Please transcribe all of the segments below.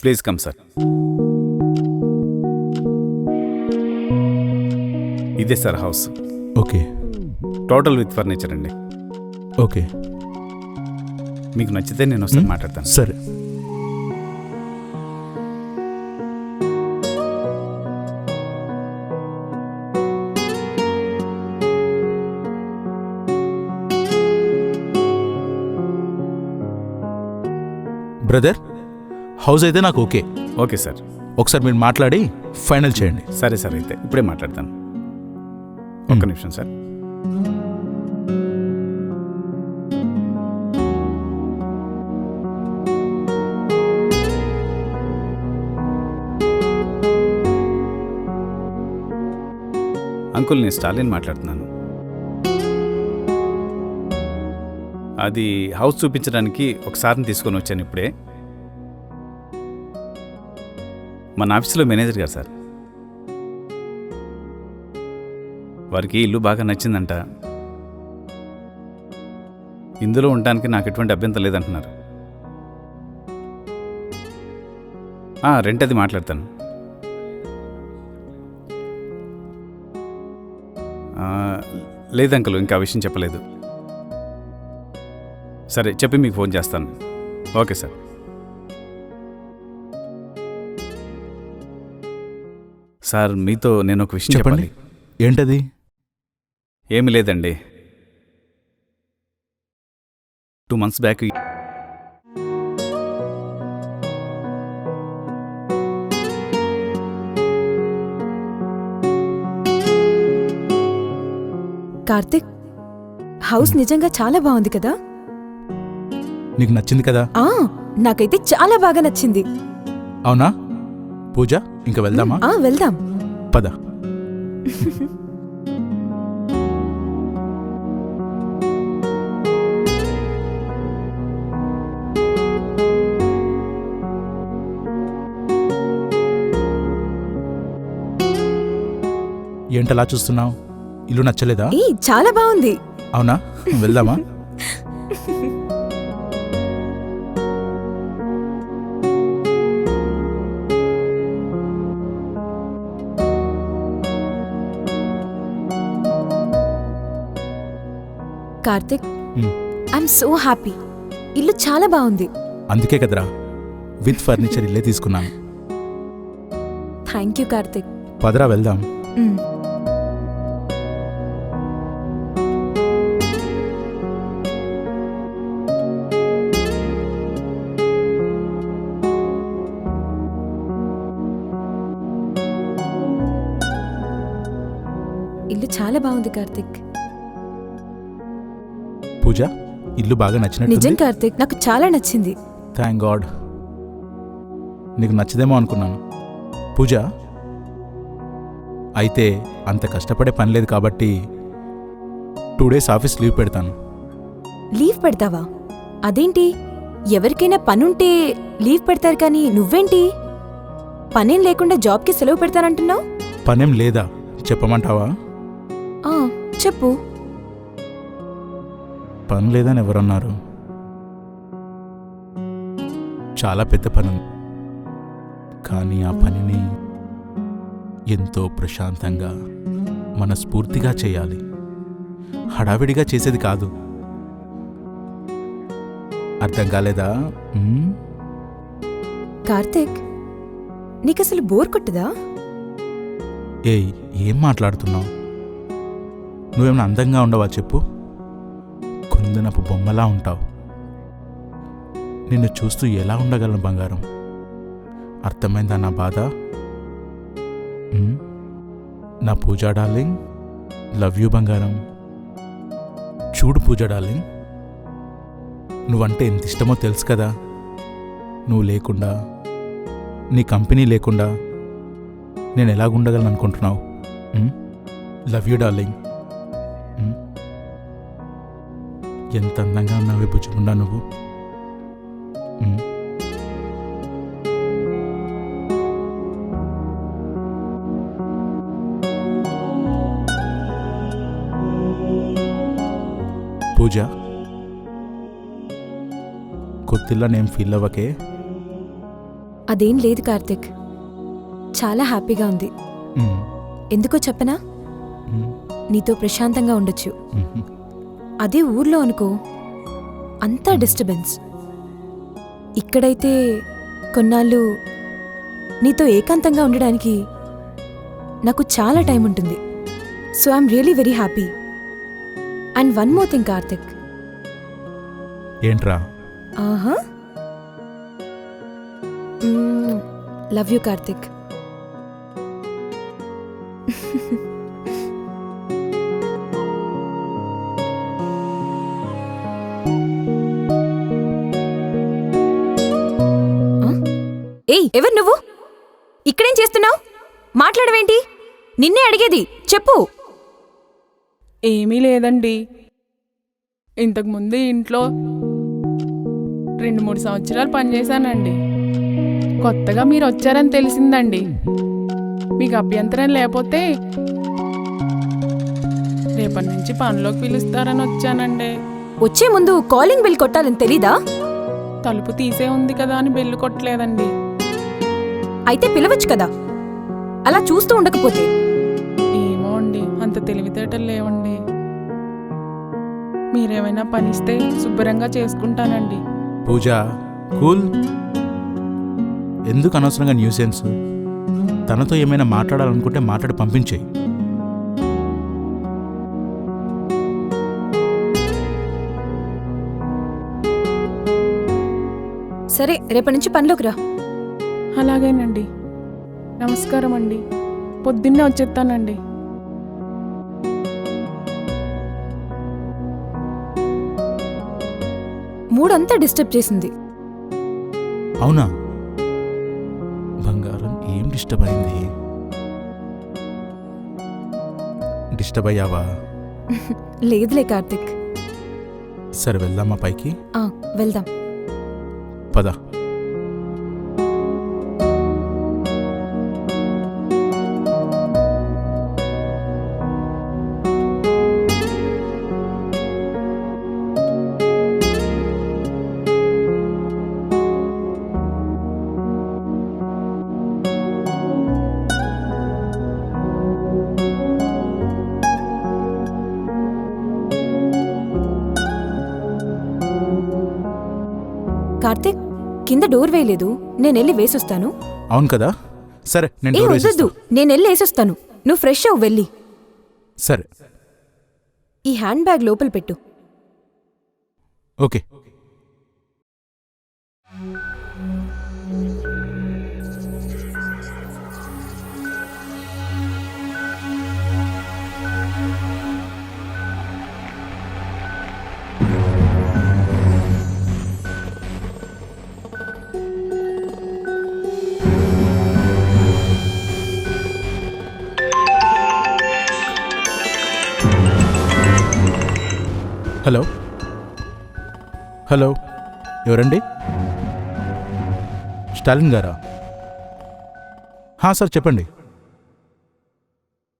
Please come sir. ఇదే sir house. Okay total with furniture అండి. Okay మీకు నచ్చితే నేను ఒకసారి మాట్లాడతాను. సరే. బ్రదర్, హౌస్ అయితే నాకు ఓకే. Okay sir. ఒకసారి మీరు మాట్లాడి ఫైనల్ చేయండి. సరే సార్, అయితే ఇప్పుడే మాట్లాడతాను. ఒక్క నిమిషం సార్. అంకుల్, నేను స్టాలిన్ మాట్లాడుతున్నాను. అది హౌస్ చూపించడానికి ఒకసారిని తీసుకొని వచ్చాను ఇప్పుడే. మన ఆఫీసులో మేనేజర్ గారు సార్, వారికి ఇల్లు బాగా నచ్చిందంట. ఇందులో ఉండడానికి నాకు ఎటువంటి అభ్యంతరం లేదంటున్నారు. రెంట్ అది మాట్లాడతాను. లేదు అంకుల్, ఇంకా ఆ విషయం చెప్పలేదు. సరే, చెప్పి మీకు ఫోన్ చేస్తాను. Okay sir. సార్, మీతో నేను ఒక విషయం చెప్పండి. చెప్పాలి. ఏంటది? ఏమీ లేదండి. 2 months బ్యాక్ కార్తిక్, హౌస్ నిజంగా చాలా బాగుంది కదా? నీకు నచ్చింది కదా? నాకైతే చాలా బాగా నచ్చింది. అవునా పూజ, ఇంకా వెళ్దామా? వెళ్దాం. పద. ఏంటలా చూస్తున్నావు? ఇల్లు నచ్చలేదా? చాలా బాగుంది. అవునా, వెళ్దామా? Karthik, I'm so happy. ఇల్లు చాలా బాగుంది. అందుకే కదరా విత్ ఫర్నిచర్ ఇల్లే తీసుకున్నాను. Thank you Karthik. పదరా వెళ్దాం. ఇల్లు చాలా బాగుంది కార్తిక్. పూజ, ఇల్లు బాగా నచ్చినట్టు? నిజం కార్తిక్, నాకు చాలా నచ్చింది. Thank God. నీకు నచ్చదేమో అనుకున్నాను. పూజ, అయితే అంత కష్టపడే పని లేదు కాబట్టి 2 days ఆఫీస్ లీవ్ పెడతాను. లీవ్ పెడతావా? అదేంటి, ఎవరికైనా పనుంటే లీవ్ పెడతారు కానీ నువ్వేంటి పనేం లేకుండా జాబ్కి సెలవు పెడతానంటున్నావు? పనేం లేదా చెప్పమంటావా? చెప్పు. పని లేదని ఎవరన్నారు? చాలా పెద్ద పని, కానీ ఆ పనిని ఎంతో ప్రశాంతంగా మనస్ఫూర్తిగా చేయాలి. హడావిడిగా చేసేది కాదు. అర్థం కాలేదా? కార్తిక్, నీకసలు బోర్ కొట్టదా? ఏం మాట్లాడుతున్నావు? నువ్వేమైనా అందంగా ఉండవా చెప్పు? కుందనపు బొమ్మలా ఉంటావు. నిన్ను చూస్తూ ఎలా ఉండగలను బంగారం? అర్థమైందా నా బాధ? నా పూజ డార్లింగ్, లవ్ యూ బంగారం. చూడు పూజ డార్లింగ్, నువ్వంటే ఎంత ఇష్టమో తెలుసు కదా. నువ్వు లేకుండా, నీ కంపెనీ లేకుండా నేను ఎలాగుండగలను అనుకుంటున్నావు? Love you darling. ఎంత అందంగా ఉన్నావే బుజ్జుకుండా నువ్వు. పూజ, కొత్తిల్లా నేను ఫీల్ అవ్వకే. అదేం లేదు కార్తిక్, చాలా హ్యాపీగా ఉంది. మ్మ్. ఎందుకో చెప్పనా? మ్మ్. నీతో ప్రశాంతంగా ఉండొచ్చు. మ్మ్. అదే ఊర్లో అనుకో, అంతా డిస్టర్బెన్స్. ఇక్కడైతే కొన్నాళ్ళు నీతో ఏకాంతంగా ఉండడానికి నాకు చాలా టైం ఉంటుంది. So I'm really very happy. And one more thing Karthik. ఏంట్రా? ఆహా, లవ్ యూ కార్తిక్. ఏయ్, ఎవరు నువ్వు? ఇక్కడేం చేస్తున్నావు? మాట్లాడవేంటి? నిన్నే అడిగేది, చెప్పు. ఏమీ లేదండి. ఇంతకుముందు ఇంట్లో 2-3 సంవత్సరాలు పనిచేశానండి. కొత్తగా మీరు వచ్చారని తెలిసిందండి. మీకు అభ్యంతరం లేకపోతే రేపటి నుంచి పనిలోకి పిలుస్తారని వచ్చానండి. వచ్చే ముందు కాలింగ్ బిల్ కొట్టాలని తెలీదా? తలుపు తీసే ఉంది కదా అని బెల్లు కొట్టలేదండి. అయితే పిలవచ్చు కదా, అలా చూస్తూ ఉండకపోతే. ఏమో అండి, అంత తెలివితేటలు లేవండి. మీరేమైనా పనిస్తే శుభ్రంగా చేసుకుంటానండి. పూజ, కూల్. ఎందుకు అనవసరంగా న్యూసెన్స్? తనతో ఏమైనా మాట్లాడాలనుకుంటే మాట్లాడి పంపించేయి. సరే, రేపటి నుంచి పనిలోకి రా. అలాగేనండి. నమస్కారం అండి. పొద్దున్నే వచ్చేస్తానండి. మూడంతా డిస్టర్బ్ చేసింది. అవునా? బంగారం, ఏం డిస్టర్బ్ అయింది? డిస్టర్బ్ అయ్యావా? లేదులే కార్తిక్. సరే, వెళ్దామా పైకి? వెళ్దాం. పద. కార్తిక్, కింద డోర్ వేయలేదు, నేనెళ్ళి వేసొస్తాను. అవును కదా? సరే, నేను ఏ డోర్ వద్దొద్దు, వేసిస్తా. నేనెళ్ళి వేసొస్తాను. నువ్వు ఫ్రెష్ అవ్వు వెళ్ళి. సరే, ఈ హ్యాండ్ బ్యాగ్ లోపల పెట్టు. ఓకే. హలో, హలో, ఎవరండి? స్టాలిన్ గారా? సార్ చెప్పండి.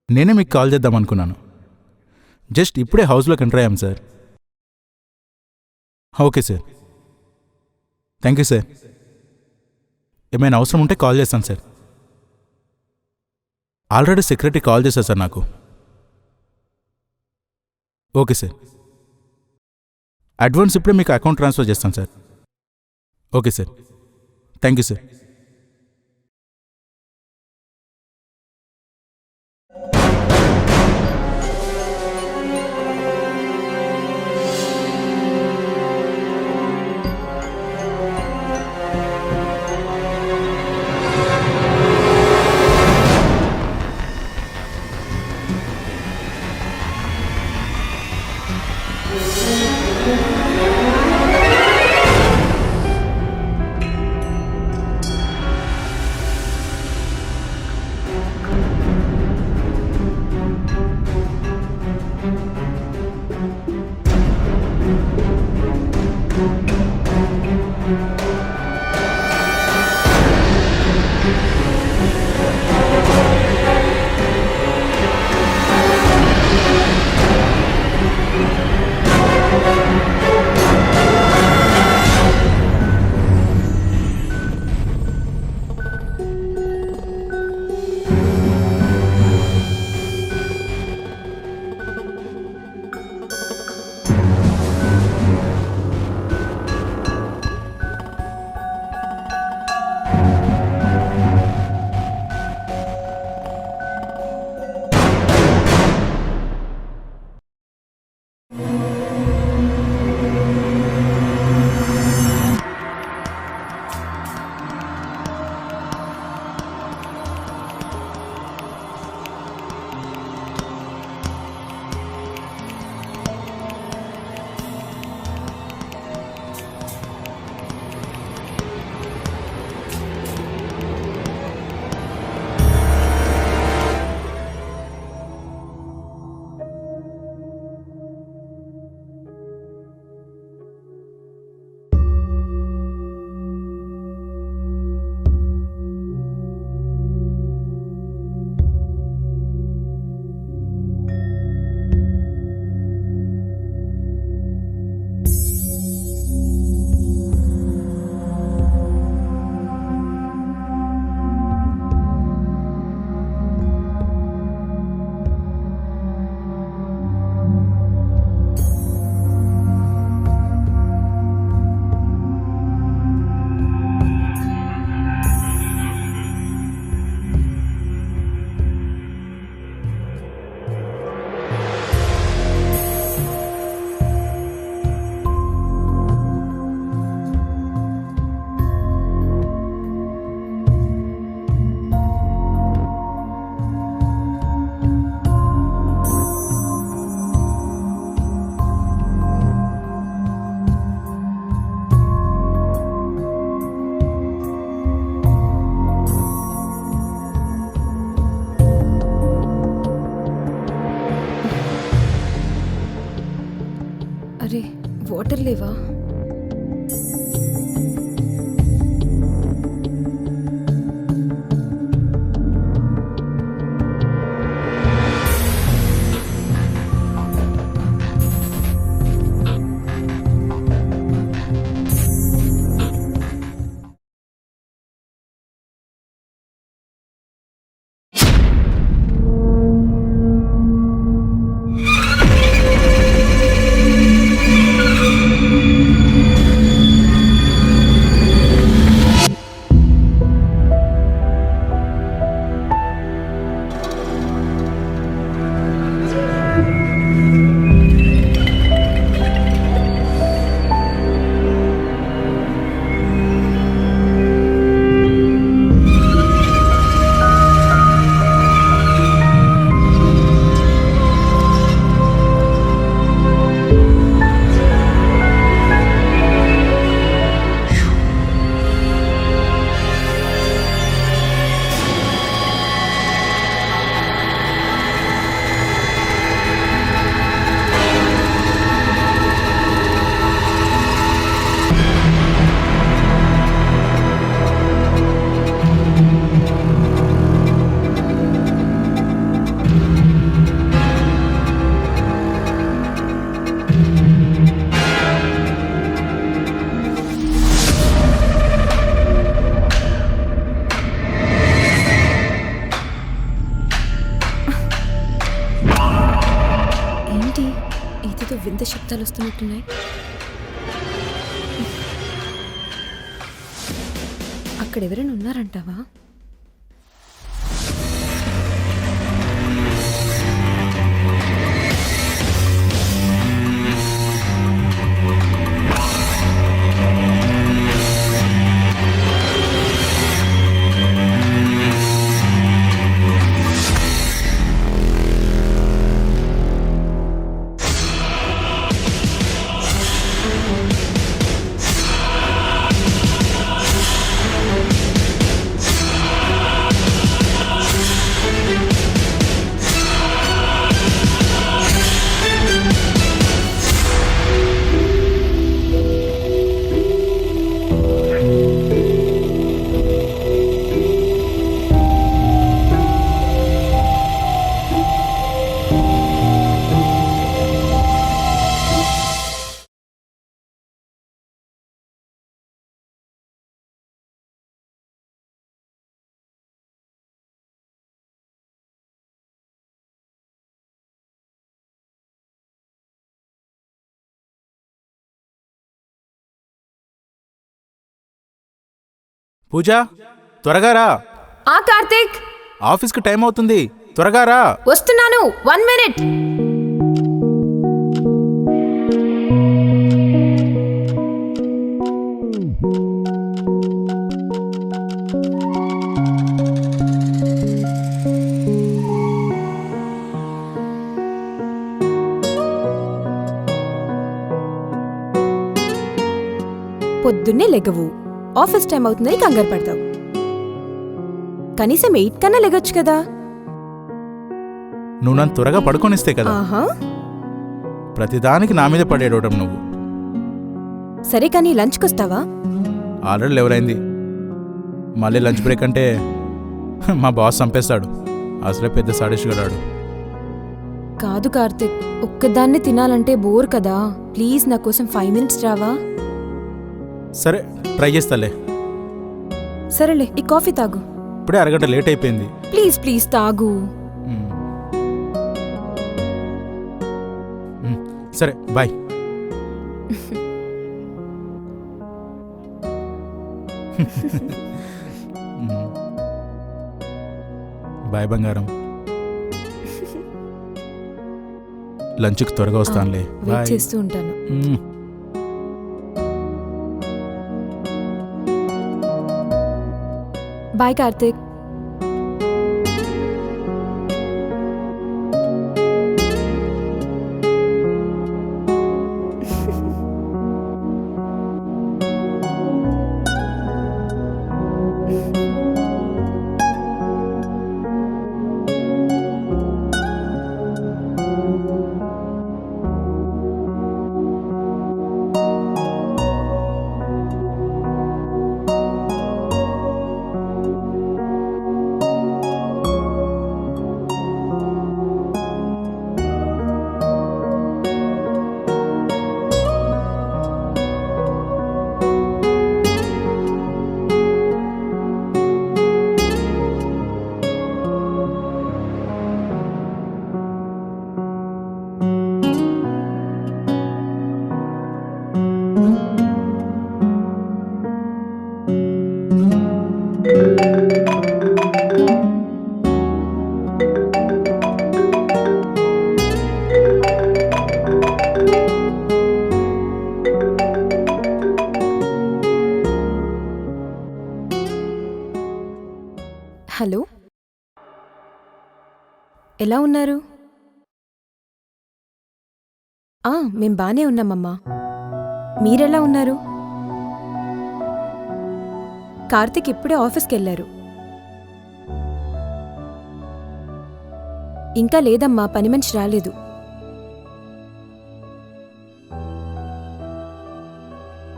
నేనే మీకు కాల్ చేద్దాం అనుకున్నాను. జస్ట్ ఇప్పుడే హౌస్లోకి ఎంటర్ అయ్యాం sir. Okay sir, thank you sir. ఏమైనా అవసరం ఉంటే కాల్ చేస్తాను సార్. ఆల్రెడీ సెక్రటరీ కాల్ చేశారు సార్ నాకు. ఓకే సార్, అడ్వాన్స్ ఇప్పుడే మీకు అకౌంట్ ట్రాన్స్ఫర్ చేస్తాను sir. Okay sir, thank you sir. Water లేవా? ఏదో వింత శబ్దాలు వస్తున్నట్టున్నాయి. అక్కడ ఎవరైనా ఉన్నారంటావా? పూజ, త్వరగా రా. ఆ కార్తీక్, ఆఫీస్కి టైం అవుతుంది, త్వరగా రా. వస్తున్నాను, 1 minute. పొద్దున్నే లెగవు, ఆఫీస్ టైం అవుతుందని కంగారు పడతావు. కనీసం 8 కన్నా లెగొచ్చు కదా. నువ్వు నన్ను త్వరగా పడుకొనిస్తే కదా. ఆహా, ప్రతిదానికి నా మీద పడేయడం నువ్వు. సరే కానీ లంచ్కి వస్తావా? ఆల్రెడీ లెవరైంది, మళ్ళీ లంచ్ బ్రేక్ అంటే మా బాస్ చంపేస్తాడు. అసలే పెద్ద సాడిస్ట్ గడాడు. కాదు కార్తిక్, ఒక్కదాన్ని తినాలంటే బోర్ కదా. ప్లీజ్ నా కోసం 5 minutes రావా? సరే, ట్రై చేస్తాలే. సరేలే, ఈ కాఫీ తాగు. ఇప్పుడే అరగంట లేట్ అయిపోయింది. ప్లీజ్ ప్లీజ్ తాగు. సరే, బాయ్. బాయ్ బంగారం. లంచ్కి త్వరగా వస్తానులే. వెయిట్ చేస్తూ ఉంటాను. బాయ్ కార్తిక్. హలో, ఎలా ఉన్నారు? మేం బానే ఉన్నామమ్మా. మీరెలా ఉన్నారు? కార్తిక్ ఇప్పుడే ఆఫీస్కెళ్లారు. ఇంకా లేదమ్మా, పని మనిషి రాలేదు.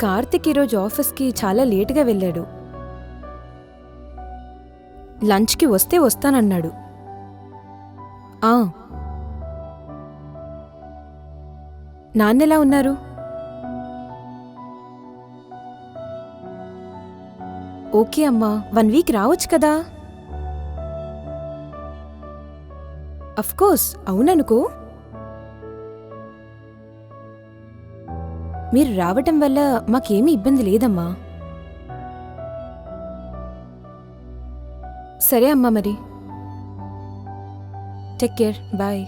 కార్తిక్ ఈరోజు ఆఫీస్కి చాలా లేటుగా వెళ్ళాడు. లంచ్కి వస్తే వస్తానన్నాడు. నాన్నెలా ఉన్నారు? ఓకే అమ్మా, 1 వీక్ రావచ్చు కదా? అఫ్కోర్స్, అవుననుకో. మీరు రావటం వల్ల మాకేమీ ఇబ్బంది లేదమ్మా. సరే అమ్మా, మరి take care, bye.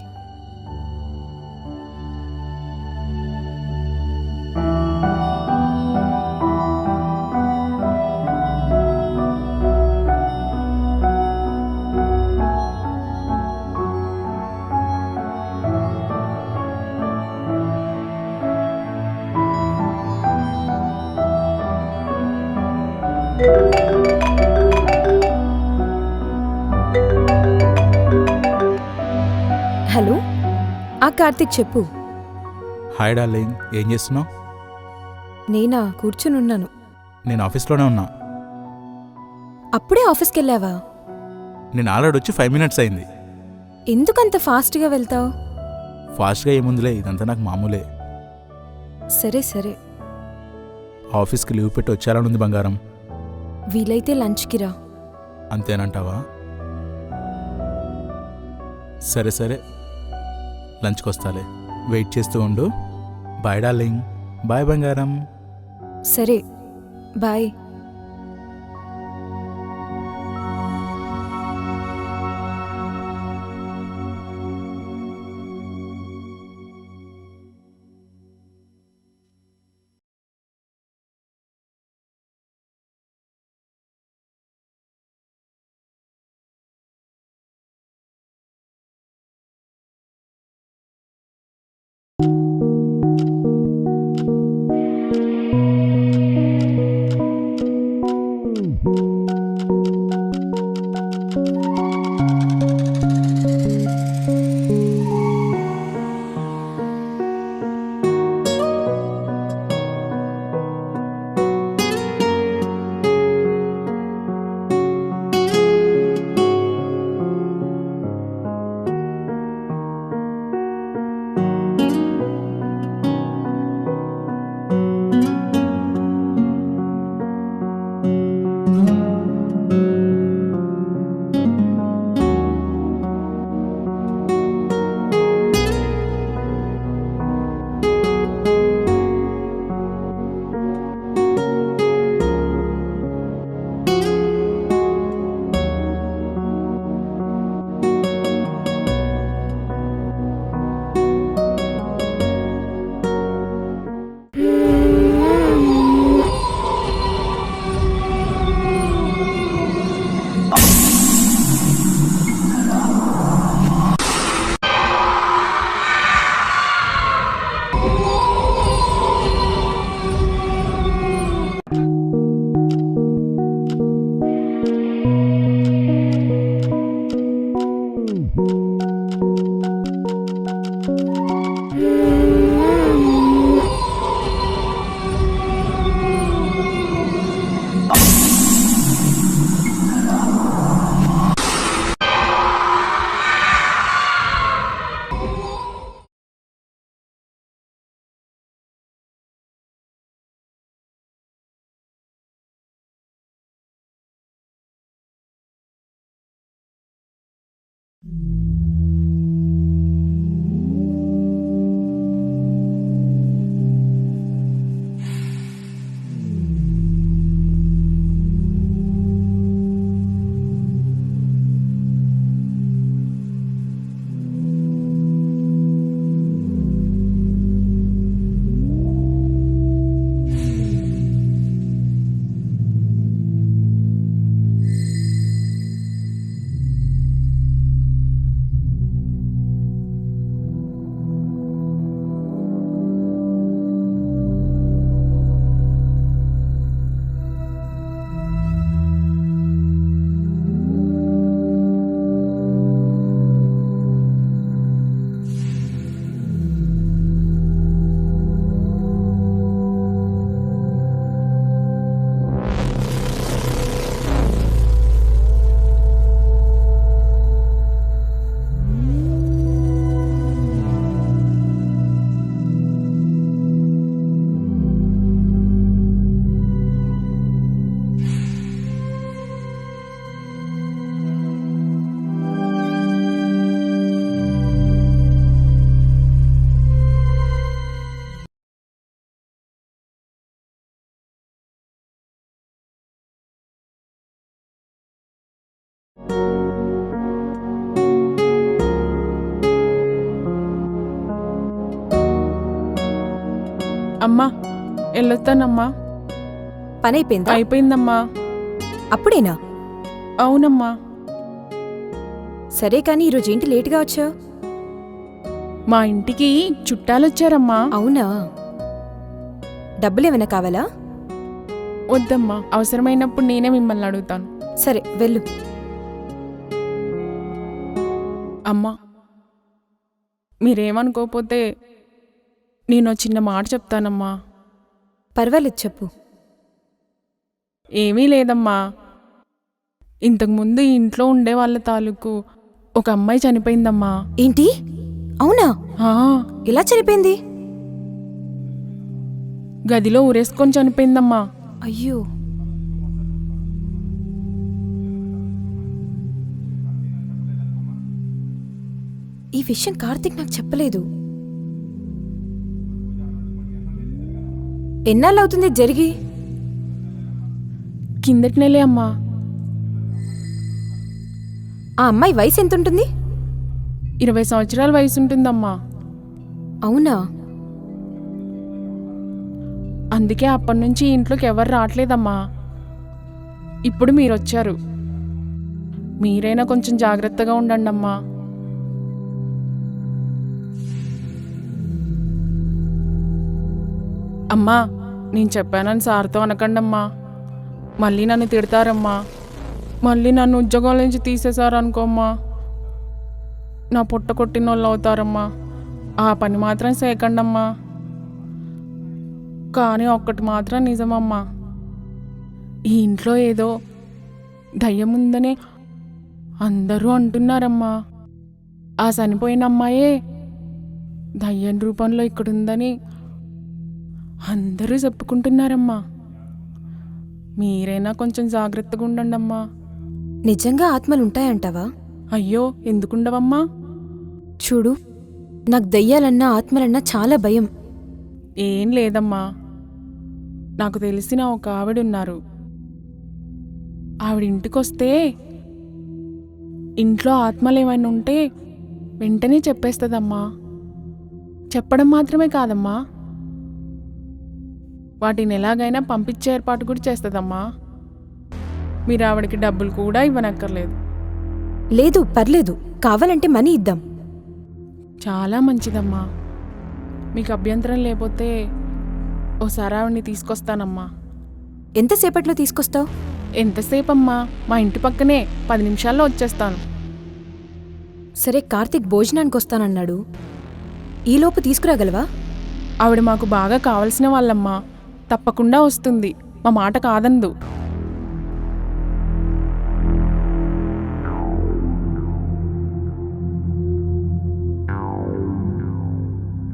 Hello, Karthik చెప్పు. హాయ్ డార్లింగ్, ఏం చేస్తున్నావు? నేనా, కూర్చునున్నాను. నేను ఆఫీస్లోనే ఉన్నా. అప్పుడే ఆఫీస్కెళ్ళావా? నేను ఆల్రెడీ వచ్చి 5 మినిట్స్ అయింది. ఎందుకంత ఫాస్ట్గా వెళ్తావు? ఫాస్ట్గా ఏముందిలే, ఇదంతా నాకు మామూలే. సరే సరే. ఆఫీస్కి లీవ్ పెట్టి వచ్చారనుంది బంగారం. వీలైతే లంచ్కి రా. అంతేనంటావా? సరే సరే, లంచ్కి వస్తాలే, వెయిట్ చేస్తూ ఉండు. Bye darling. బాయ్ బంగారం. సరే, బాయ్. అమ్మా వెళ్ళొస్తానమ్మా. పని అయిపోయిందా? అయిపోయిందమ్మా. అప్పుడేనా? అవునమ్మా. సరే కానీ ఈరోజు ఏంటి లేటుగా వచ్చావు? మా ఇంటికి చుట్టాలొచ్చారమ్మా. అవునా? డబ్బులేమైనా కావాలా? వద్దమ్మా, అవసరమైనప్పుడు నేనే మిమ్మల్ని అడుగుతాను. సరే వెళ్ళు. అమ్మా, మీరేమనుకోకపోతే నేను చిన్న మాట చెప్తానమ్మా. పర్వాలేదు చెప్పు. ఏమీ లేదమ్మా, ఇంతకుముందు ఈ ఇంట్లో ఉండే వాళ్ళ తాలూకు ఒక అమ్మాయి చనిపోయిందమ్మా. ఏంటి? అవునా? ఆ, ఎలా చనిపోయింది? గదిలో ఊరేసుకొని చనిపోయిందమ్మా. అయ్యో, ఈ విషయం కార్తీక్ నాకు చెప్పలేదు. ఎన్నాళ్ళవుతుంది జరిగి? కిందటి నెలే అమ్మా. ఆ అమ్మాయి వయసు ఎంతుంటుంది? 20 సంవత్సరాల వయసు ఉంటుందమ్మా. అవునా? అందుకే అప్పటి నుంచి ఈ ఇంట్లోకి ఎవరు రావట్లేదమ్మా. ఇప్పుడు మీరొచ్చారు, మీరైనా కొంచెం జాగ్రత్తగా ఉండండి అమ్మా. అమ్మా, నేను చెప్పానని సార్తో అనకండమ్మా, మళ్ళీ నన్ను తిడతారమ్మా. మళ్ళీ నన్ను ఉద్యోగం నుంచి తీసేశారనుకోమ్మా, నా పుట్ట కొట్టిన వాళ్ళు అవుతారమ్మా. ఆ పని మాత్రం చేయకండమ్మా. కానీ ఒక్కటి మాత్రం నిజమమ్మా, ఈ ఇంట్లో ఏదో దయ్యం ఉందని అందరూ అంటున్నారమ్మా. ఆ చనిపోయిన అమ్మాయే దయ్యం రూపంలో ఇక్కడుందని అందరూ చెప్పుకుంటున్నారమ్మా. మీరైనా కొంచెం జాగ్రత్తగా ఉండండి అమ్మా. నిజంగా ఆత్మలుంటాయంటావా? అయ్యో, ఎందుకుండవమ్మా? చూడు, నాకు దయ్యాలన్నా ఆత్మలన్నా చాలా భయం. ఏం లేదమ్మా, నాకు తెలిసిన ఒక ఆవిడున్నారు. ఆవిడ ఇంటికొస్తే ఇంట్లో ఆత్మలు ఏమైనా ఉంటే వెంటనే చెప్పేస్తుందమ్మా. చెప్పడం మాత్రమే కాదమ్మా, వాటిని ఎలాగైనా పంపించే ఏర్పాటు కూడా చేస్తుందమ్మా. మీరు ఆవిడకి డబ్బులు కూడా ఇవ్వనక్కర్లేదు. లేదు, పర్లేదు, కావాలంటే మనీ ఇద్దాం. చాలా మంచిదమ్మా. మీకు అభ్యంతరం లేకపోతే ఓసారి ఆవిడ్ని తీసుకొస్తానమ్మా. ఎంతసేపట్లో తీసుకొస్తావు? ఎంతసేపమ్మా, మా ఇంటి పక్కనే 10 నిమిషాల్లో వచ్చేస్తాను. సరే, కార్తీక్ భోజనానికి వస్తానన్నాడు, ఈలోపు తీసుకురాగలవా? ఆవిడ మాకు బాగా కావలసిన వాళ్ళమ్మా, తప్పకుండా వస్తుంది, మా మాట కాదనదు.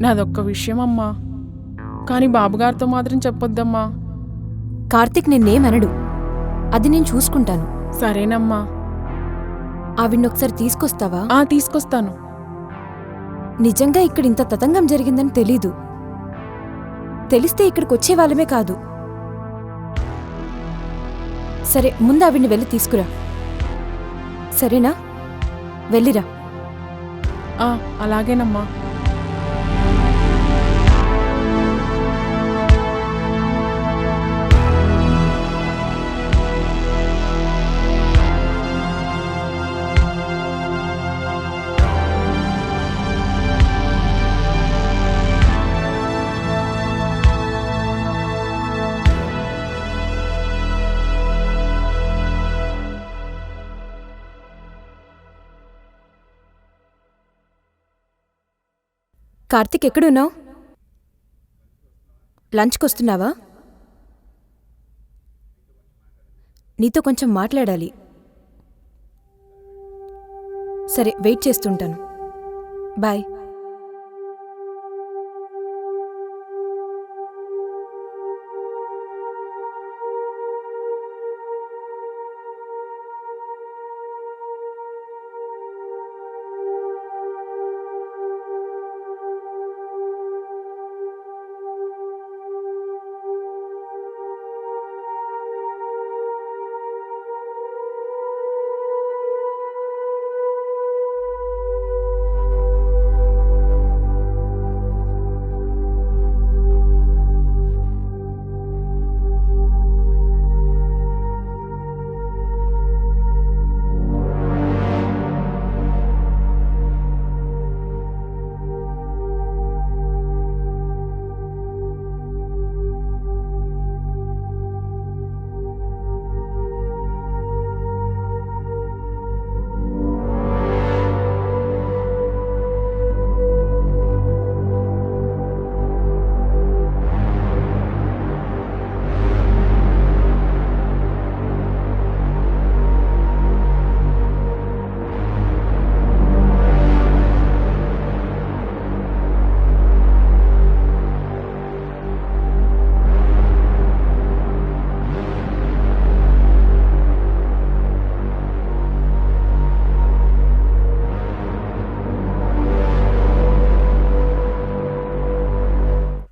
నాదొక్క విషయం అమ్మా, కానీ బాబుగారితో మాత్రం చెప్పొద్దమ్మా. కార్తీక్ నిన్నేమనడు, అది నేను చూసుకుంటాను. సరేనమ్మా. ఆవిడ్నొకసారి తీసుకొస్తావా? తీసుకొస్తాను. నిజంగా ఇక్కడ ఇంత తతంగం జరిగిందని తెలీదు. తెలిస్తే ఇక్కడికి వచ్చే వాళ్ళమే కాదు. సరే, ముందు ఆవిడ్ని వెళ్ళి తీసుకురా. సరేనా? వెళ్ళిరా. అలాగేనమ్మా. కార్తీక్, ఎక్కడున్నావు? లంచ్కి వస్తున్నావా? నీతో కొంచెం మాట్లాడాలి. సరే, వెయిట్ చేస్తుంటాను. బాయ్.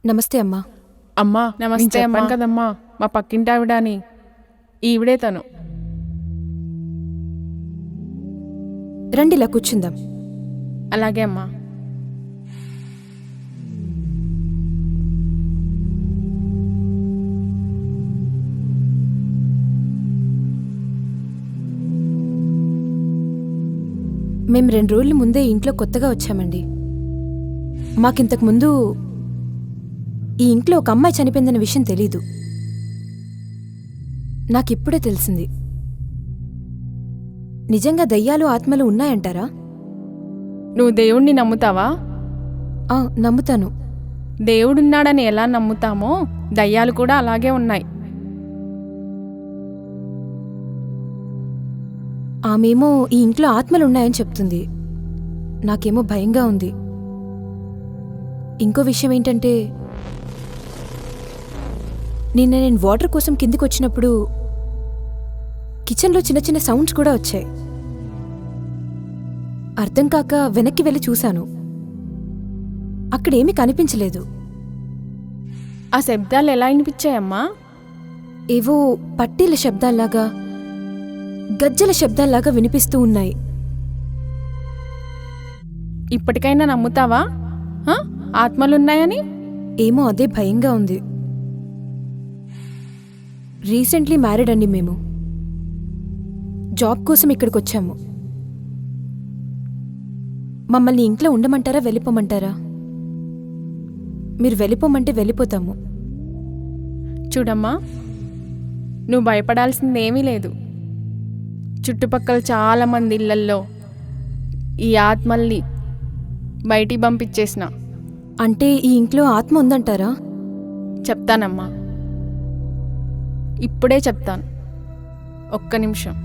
నమస్తే అమ్మా. అమ్మా నమస్తే నేను చెప్పాను అమ్మా. కదమ్మా మా పక్కింటి ఆవిడ అని. ఈవిడే తను. రండి, ఇలా కూర్చుందాం. అలాగే అమ్మా. మేం 2 రోజుల ముందే ఇంట్లో కొత్తగా వచ్చామండి. మాకింతకు ముందు ఈ ఇంట్లో ఒక అమ్మాయి చనిపోయిందన్న విషయం తెలీదు. నాకిప్పుడే తెలిసింది. నిజంగా దయ్యాలు ఆత్మలు ఉన్నాయంటారా? నువ్వు దేవుణ్ణి నమ్ముతావా? నమ్ముతాను. దేవుడున్నాడని ఎలా నమ్ముతామో దయ్యాలు కూడా అలాగే ఉన్నాయి. ఆమెమో ఈ ఇంట్లో ఆత్మలున్నాయని చెప్తుంది. నాకేమో భయంగా ఉంది. ఇంకో విషయం ఏంటంటే, నిన్న నేను వాటర్ కోసం కిందికి వచ్చినప్పుడు కిచెన్లో చిన్న చిన్న సౌండ్స్ కూడా వచ్చాయి. అర్థం కాక వెనక్కి వెళ్ళి చూశాను. అక్కడేమీ కనిపించలేదు. ఆ శబ్దాలు ఎలా వినిపించాయమ్మా? ఏవో పట్టీల శబ్దాల్లాగా, గజ్జల శబ్దాల్లాగా వినిపిస్తూ ఉన్నాయి. ఇప్పటికైనా నమ్ముతావా ఆత్మలున్నాయని? ఏమో అదే భయంగా ఉంది. రీసెంట్లీ మ్యారీడ్ అండి మేము. జాబ్ కోసం ఇక్కడికి వచ్చాము. మమ్మల్ని ఇంట్లో ఉండమంటారా, వెళ్ళిపోమంటారా? మీరు వెళ్ళిపోమంటే వెళ్ళిపోతాము. చూడమ్మా, నువ్వు భయపడాల్సిందేమీ లేదు. చుట్టుపక్కల చాలామంది ఇళ్లల్లో ఈ ఆత్మల్ని బయటికి పంపించేసిన. అంటే ఈ ఇంట్లో ఆత్మ ఉందంటారా? చెప్తానమ్మా, ఇప్పుడే చెప్తాను. ఒక్క నిమిషం.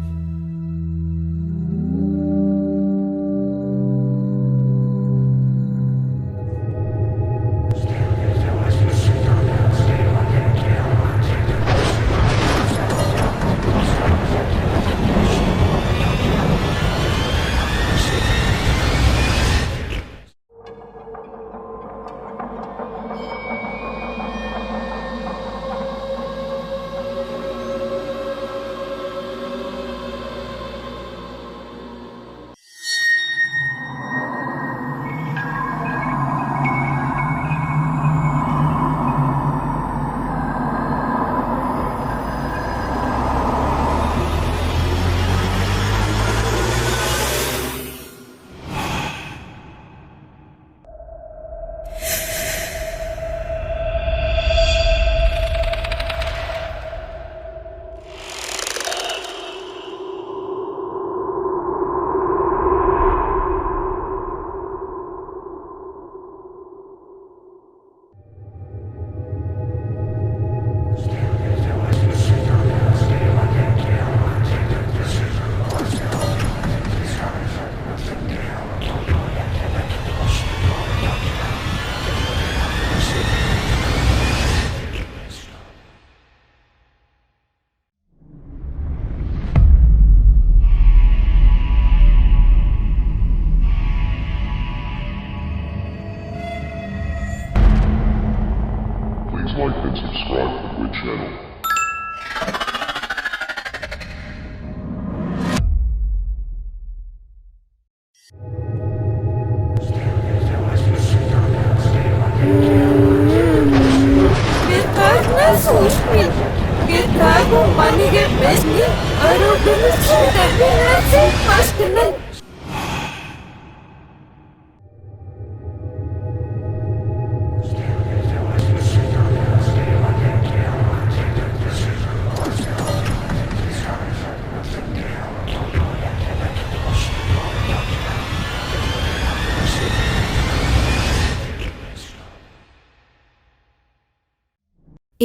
Like and subscribe to the channel.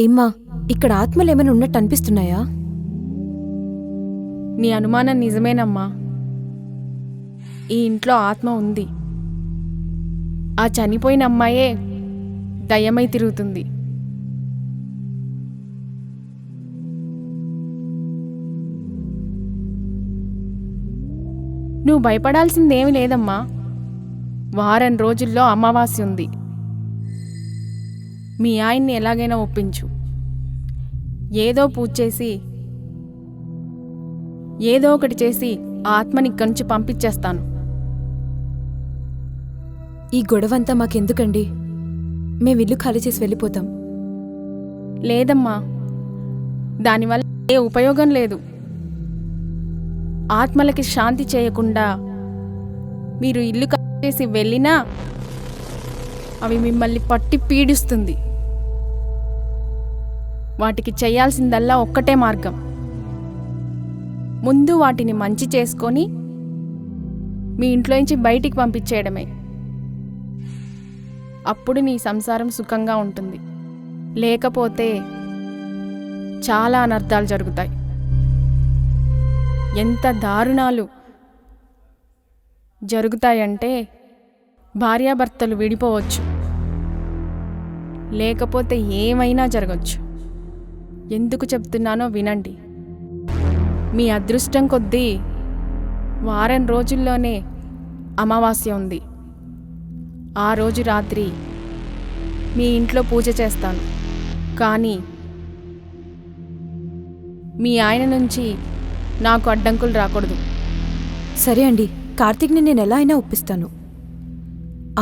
ఏమ్మా, ఇక్కడ ఆత్మలేమైనా ఉన్నట్టు అనిపిస్తున్నాయా? నీ అనుమానం నిజమేనమ్మా. ఈ ఇంట్లో ఆత్మ ఉంది. ఆ చనిపోయిన అమ్మాయే దయ్యమై తిరుగుతుంది. నువ్వు భయపడాల్సిందేమీ లేదమ్మా. వారం రోజుల్లో అమావాస్య ఉంది. మీ ఆయన్ని ఎలాగైనా ఒప్పించు. ఏదో పూజ చేసి ఏదో ఒకటి చేసి ఆ ఆత్మని ఇక్కడి నుంచి పంపించేస్తాను. ఈ గొడవంతా మాకెందుకండి? మేము ఇల్లు ఖాళీ చేసి వెళ్ళిపోతాం. లేదమ్మా, దానివల్ల ఏ ఉపయోగం లేదు. ఆత్మలకి శాంతి చేయకుండా మీరు ఇల్లు ఖాళీ చేసి వెళ్ళినా అవి మిమ్మల్ని పట్టి పీడిస్తుంది. వాటికి చేయాల్సిందల్లా ఒక్కటే మార్గం. ముందు వాటిని మంచి చేసుకొని మీ ఇంట్లోంచి బయటికి పంపించేయడమే. అప్పుడు నీ సంసారం సుఖంగా ఉంటుంది. లేకపోతే చాలా అనర్థాలు జరుగుతాయి. ఎంత దారుణాలు జరుగుతాయంటే భార్యాభర్తలు విడిపోవచ్చు, లేకపోతే ఏమైనా జరగచ్చు. ఎందుకు చెప్తున్నానో వినండి. మీ అదృష్టం కొద్దీ వారం రోజుల్లోనే అమావాస్య ఉంది. ఆ రోజు రాత్రి మీ ఇంట్లో పూజ చేస్తాను. కానీ మీ ఆయన నుంచి నాకు అడ్డంకులు రాకూడదు. సరే అండి, కార్తీక్ని నేను ఎలా అయినా ఒప్పిస్తాను.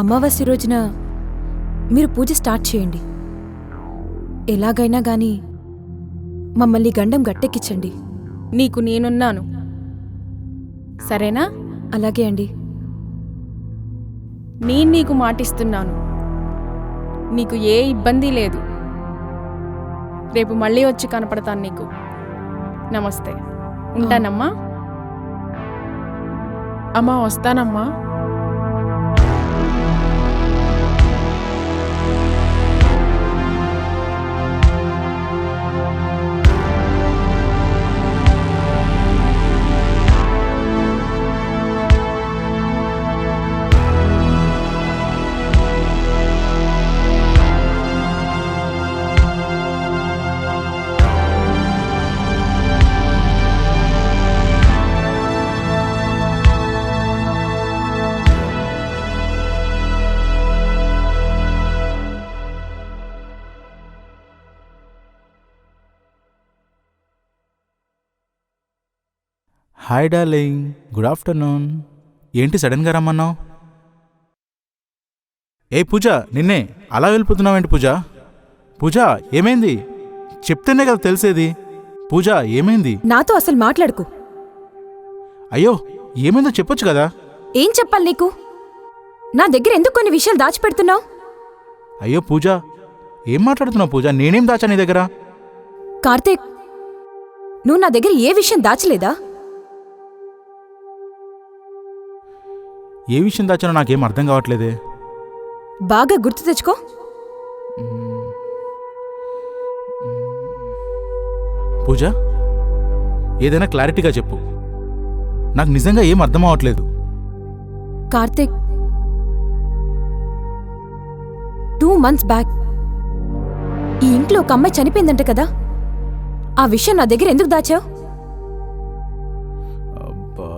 అమావాస్య రోజున మీరు పూజ స్టార్ట్ చేయండి. ఎలాగైనా గాని మమ్మల్ని గండం గట్టెక్కించండి. నీకు నేనున్నాను, సరేనా? అలాగే అండి. నేను నీకు మాటిస్తున్నాను, నీకు ఏ ఇబ్బంది లేదు. రేపు మళ్ళీ వచ్చి కనపడతాను నీకు. నమస్తే, ఉంటానమ్మా. అమ్మా వస్తానమ్మా. Hi darling, good afternoon. ఏంటి సడన్గా రమ్మన్నావు? ఏ పూజ, నిన్నే అలా వెళ్ళిపోతున్నావేంటి పూజ? పూజ ఏమైంది? చెప్తేనే కదా తెలిసేది. పూజ ఏమైంది? నాతో అసలు మాట్లాడుకు. అయ్యో, ఏమైందో చెప్పొచ్చు కదా. ఏం చెప్పాలి నీకు? నా దగ్గర ఎందుకు కొన్ని విషయాలు దాచిపెడుతున్నావు? అయ్యో పూజ, ఏం మాట్లాడుతున్నావు పూజ? నేనేం దాచా నీ దగ్గర? కార్తీక్, నువ్వు నా దగ్గర ఏ విషయం దాచలేదా? ఏ విషయం దాచానో నాకేం అర్థం కావట్లేదే. బాగా గుర్తు తెచ్చుకో. పూజ, ఏదైనా క్లారిటీగా చెప్పు. నాకు నిజంగా ఏం అర్థం అవ్వట్లేదు. కార్తీక్, 2 months బ్యాక్ ఈ ఇంట్లో ఒక అమ్మాయి చనిపోయిందంట కదా. ఆ విషయం నా దగ్గర ఎందుకు దాచావు? అబ్బా,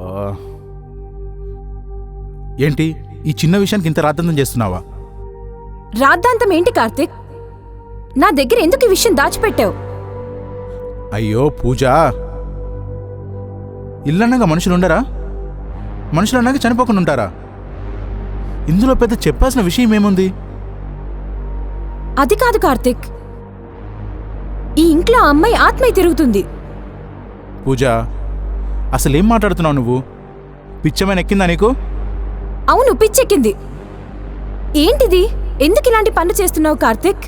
ఏంటి ఈ చిన్న విషయానికి ఇంత రాద్ధాంతం చేస్తున్నావా? రాద్ధాంతం ఏంటి కార్తీక్? నా దగ్గర ఎందుకు ఈ విషయం దాచిపెట్టావు? అయ్యో పూజ, ఇల్లన్నాక మనుషులుండరా? మనుషులన్నాక చనిపోకుండా ఉంటారా? ఇందులో పెద్ద చెప్పాల్సిన విషయం ఏముంది? అది కాదు కార్తీక్, ఈ ఇంట్లో ఆ అమ్మాయి ఆత్మయ్య తిరుగుతుంది. పూజ, అసలేం మాట్లాడుతున్నావు నువ్వు? పిచ్చమైన ఎక్కిందా నీకు? అవును, పిచ్చెక్కింది. ఏంటిది? ఎందుకు ఇలాంటి పనులు చేస్తున్నావు కార్తీక్?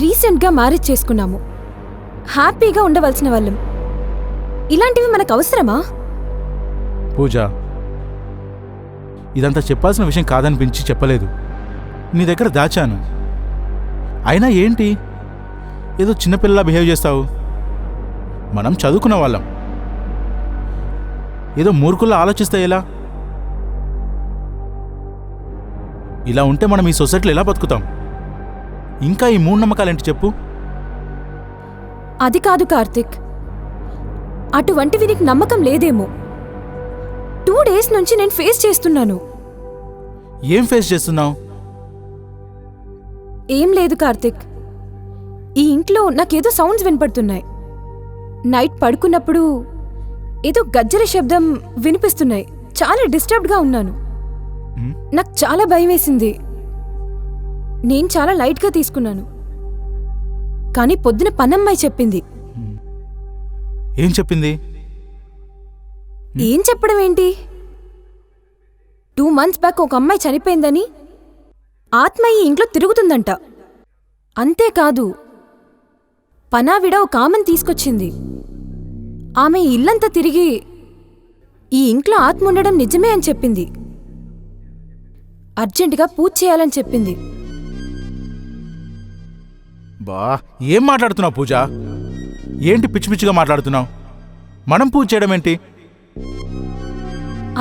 రీసెంట్గా మ్యారేజ్ చేసుకున్నాము, హ్యాపీగా ఉండవలసిన వాళ్ళం. ఇలాంటివి మనకు అవసరమా? పూజ, ఇదంతా చెప్పాల్సిన విషయం కాదనిపించి చెప్పలేదు. నీ దగ్గర దాచాను. అయినా ఏంటి ఏదో చిన్నపిల్లలా బిహేవ్ చేస్తావు? మనం చదువుకున్న వాళ్ళం. ఏదో మూర్ఖుల్లా ఆలోచిస్తే ఎలా? ఇలా ఉంటే మనం ఈ సొసైటీలో ఎలా బతుకుతాం? ఇంకా ఈ మూఢనమ్మకాలేంటి చెప్పు? అది కాదు కార్తీక్, అటువంటివి నీకు నమ్మకం లేదేమో. 2 days నుంచి నేను ఫేస్ చేస్తున్నాను. ఏం ఫేస్ చేస్తున్నావు? ఏం లేదు కార్తిక్. ఈ ఇంట్లో నాకేదో సౌండ్స్ వినపడుతున్నాయి. నైట్ పడుకున్నప్పుడు ఏదో గజ్జల శబ్దం వినిపిస్తున్నాయి. చాలా డిస్టర్బ్డ్గా ఉన్నాను. నాకు చాలా భయం వేసింది. నేను చాలా లైట్గా తీసుకున్నాను. కానీ పొద్దున పనమ్మాయి చెప్పింది. ఏం చెప్పింది? ఏం చెప్పడం ఏంటి? 2 months బ్యాక్ ఒక అమ్మాయి చనిపోయిందని, ఆత్మ ఈ ఇంట్లో తిరుగుతుందంట. అంతేకాదు, పనావిడ ఒక ఆమెను తీసుకొచ్చింది. ఆమె ఈ ఇల్లంతా తిరిగి ఈ ఇంట్లో ఆత్మ ఉండడం నిజమే అని చెప్పింది. అర్జెంటుగా పూజ చేయాలని చెప్పింది. బా, ఏం మాట్లాడుతున్నావు పూజ? ఏంటి పిచ్చి పిచ్చిగా మాట్లాడుతున్నావు? మనం పూజ చేయడం ఏంటి?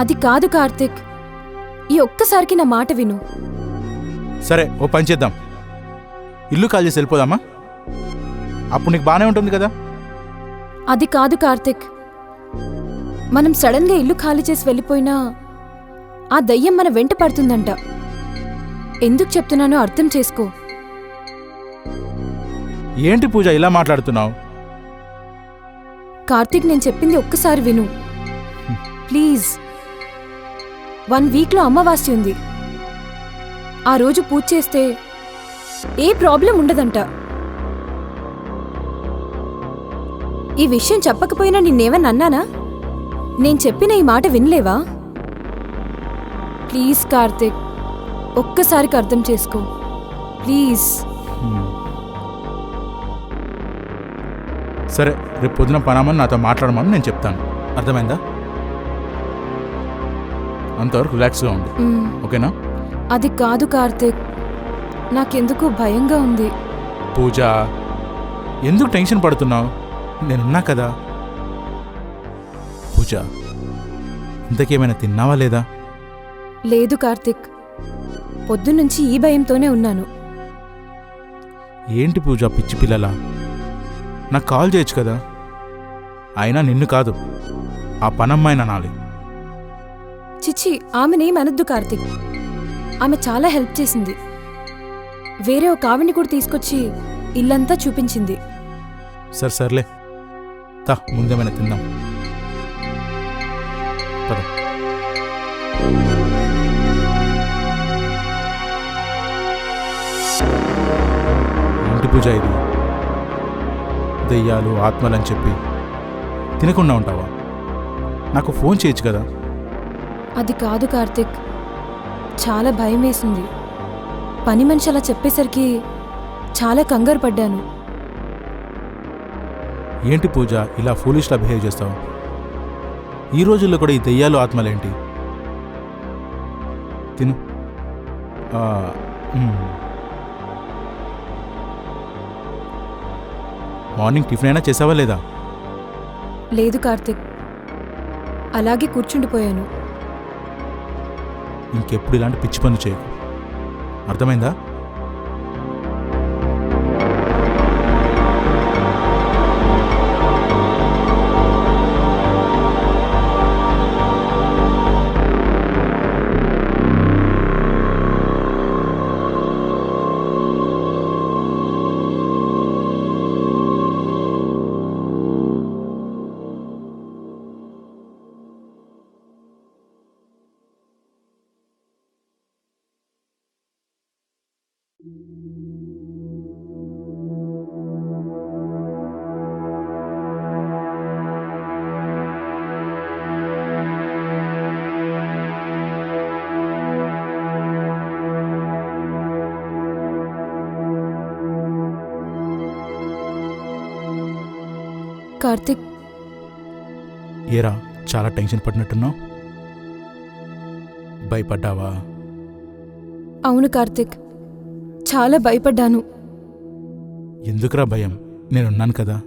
అది కాదు కార్తిక్, ఈ ఒక్కసారికి నా మాట విను. సరే, ఓ పని చేద్దాం. ఇల్లు కాల్ చేసి వెళ్ళిపోదామా? అప్పుడు నీకు బాగానే ఉంటుంది కదా. అది కాదు కార్తిక్, మనం సడన్గా ఇల్లు ఖాళీ చేసి వెళ్ళిపోయినా ఆ దయ్యం మన వెంట పడుతుందంట. ఎందుకు చెప్తున్నానో అర్థం చేసుకో. ఏంటి పూజ ఇలా మాట్లాడుతున్నావు? కార్తిక్, నేను చెప్పింది ఒక్కసారి విను ప్లీజ్. 1 వీక్లో అమావాస్య ఉంది. ఆ రోజు పూజ చేస్తే ఏ ప్రాబ్లం ఉండదంట. ఈ విషయం చెప్పకపోయినా నిన్నేమన్నా అన్నానా? నేను చెప్పిన ఈ మాట వినలేవా? ప్లీజ్ కార్తిక్, ఒక్కసారికి అర్థం చేసుకో ప్లీజ్. సరే, రేపు పొద్దున పనామని నాతో మాట్లాడమని నేను చెప్తాను. అర్థమైందా? అంతవరకు రిలాక్స్గా ఉంది, ఓకేనా? అది కాదు కార్తిక్, నాకెందుకు భయంగా ఉంది. పూజ, ఎందుకు టెన్షన్ పడుతున్నావు? నేనున్నా కదా. పూజ, ఇంతకేమైనా తిన్నావా లేదా? లేదు కార్తిక్, పొద్దున్నుంచి ఈ భయంతోనే ఉన్నాను. ఏంటి పూజ పిచ్చి పిల్లలా? నాకు కాల్ చేయొచ్చు కదా. అయినా నిన్ను కాదు, ఆ పనమ్మాయిని అనాలి. చిచ్చి, ఆమెనేం అనొద్దు కార్తిక్. ఆమె చాలా హెల్ప్ చేసింది. వేరే ఒక ఆవిడ్ని కూడా తీసుకొచ్చి ఇల్లంతా చూపించింది. సర్లే, తా ముందేమైనా తిందాం. పద. ఏంటి పూజ ఇది? దెయ్యాలు ఆత్మలని చెప్పి తినకుండా ఉంటావా? నాకు ఫోన్ చేయొచ్చు కదా. అది కాదు కార్తిక్, చాలా భయం వేసింది. పని మనిషి అలా చెప్పేసరికి చాలా కంగారు పడ్డాను. ఏంటి పూజ ఇలా ఫూలిష్లా బిహేవ్ చేస్తావు? ఈ రోజుల్లో కూడా ఈ దెయ్యాలు ఆత్మలేంటి? తిను. మార్నింగ్ టిఫిన్ అయినా చేసావా లేదా? లేదు కార్తిక్, అలాగే కూర్చుండిపోయాను. ఇంకెప్పుడు ఇలాంటి పిచ్చి పనులు చేయకు, అర్థమైందా? కార్తిక్, ఏరా, చాలా టెన్షన్ పడినట్టున్నావు. భయపడ్డావా? అవును కార్తిక్, చాలా భయపడ్డాను. ఎందుకురా భయం? నేనున్నాను కదా.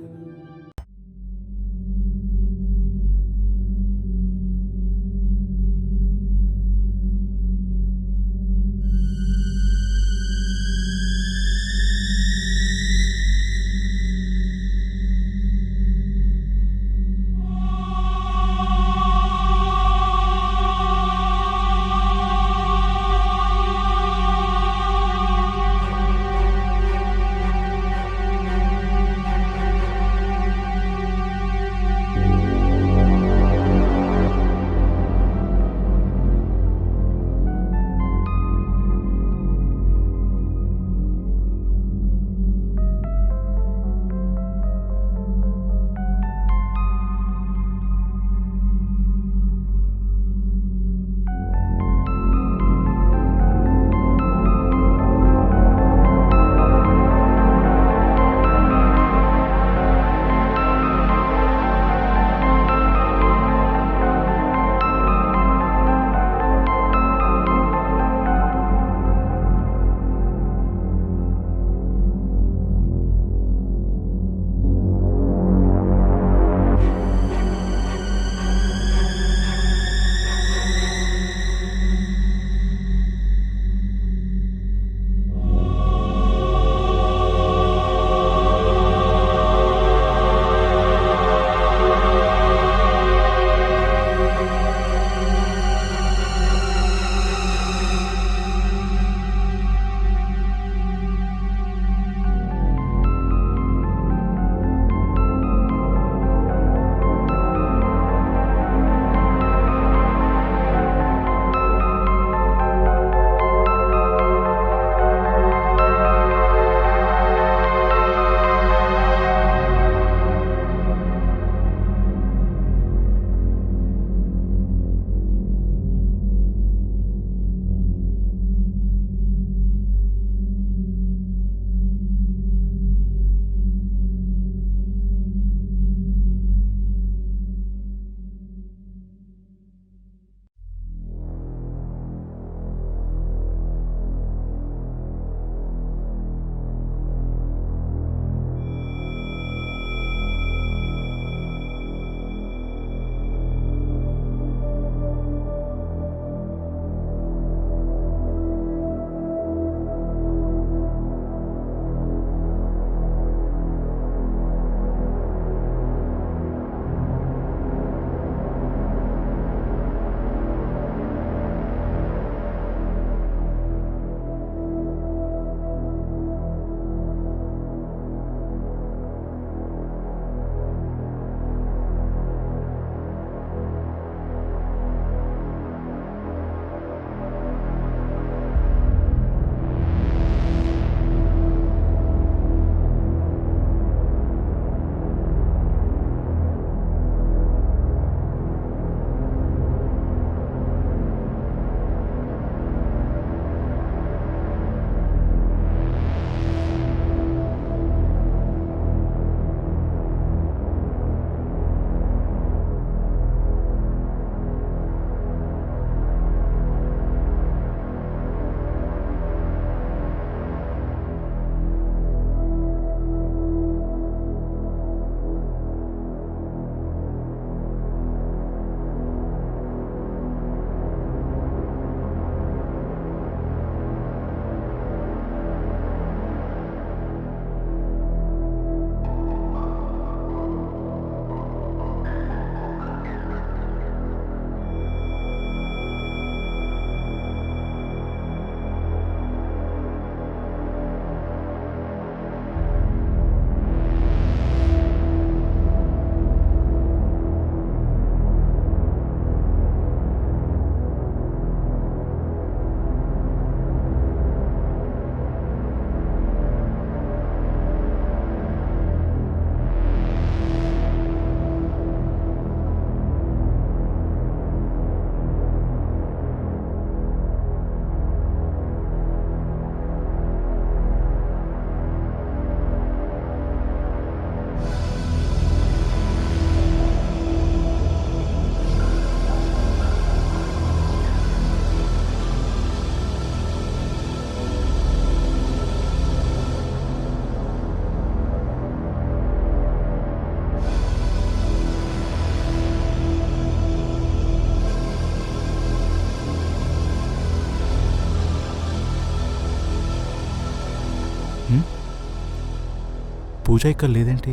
పూజ ఇక్కడ లేదేంటి?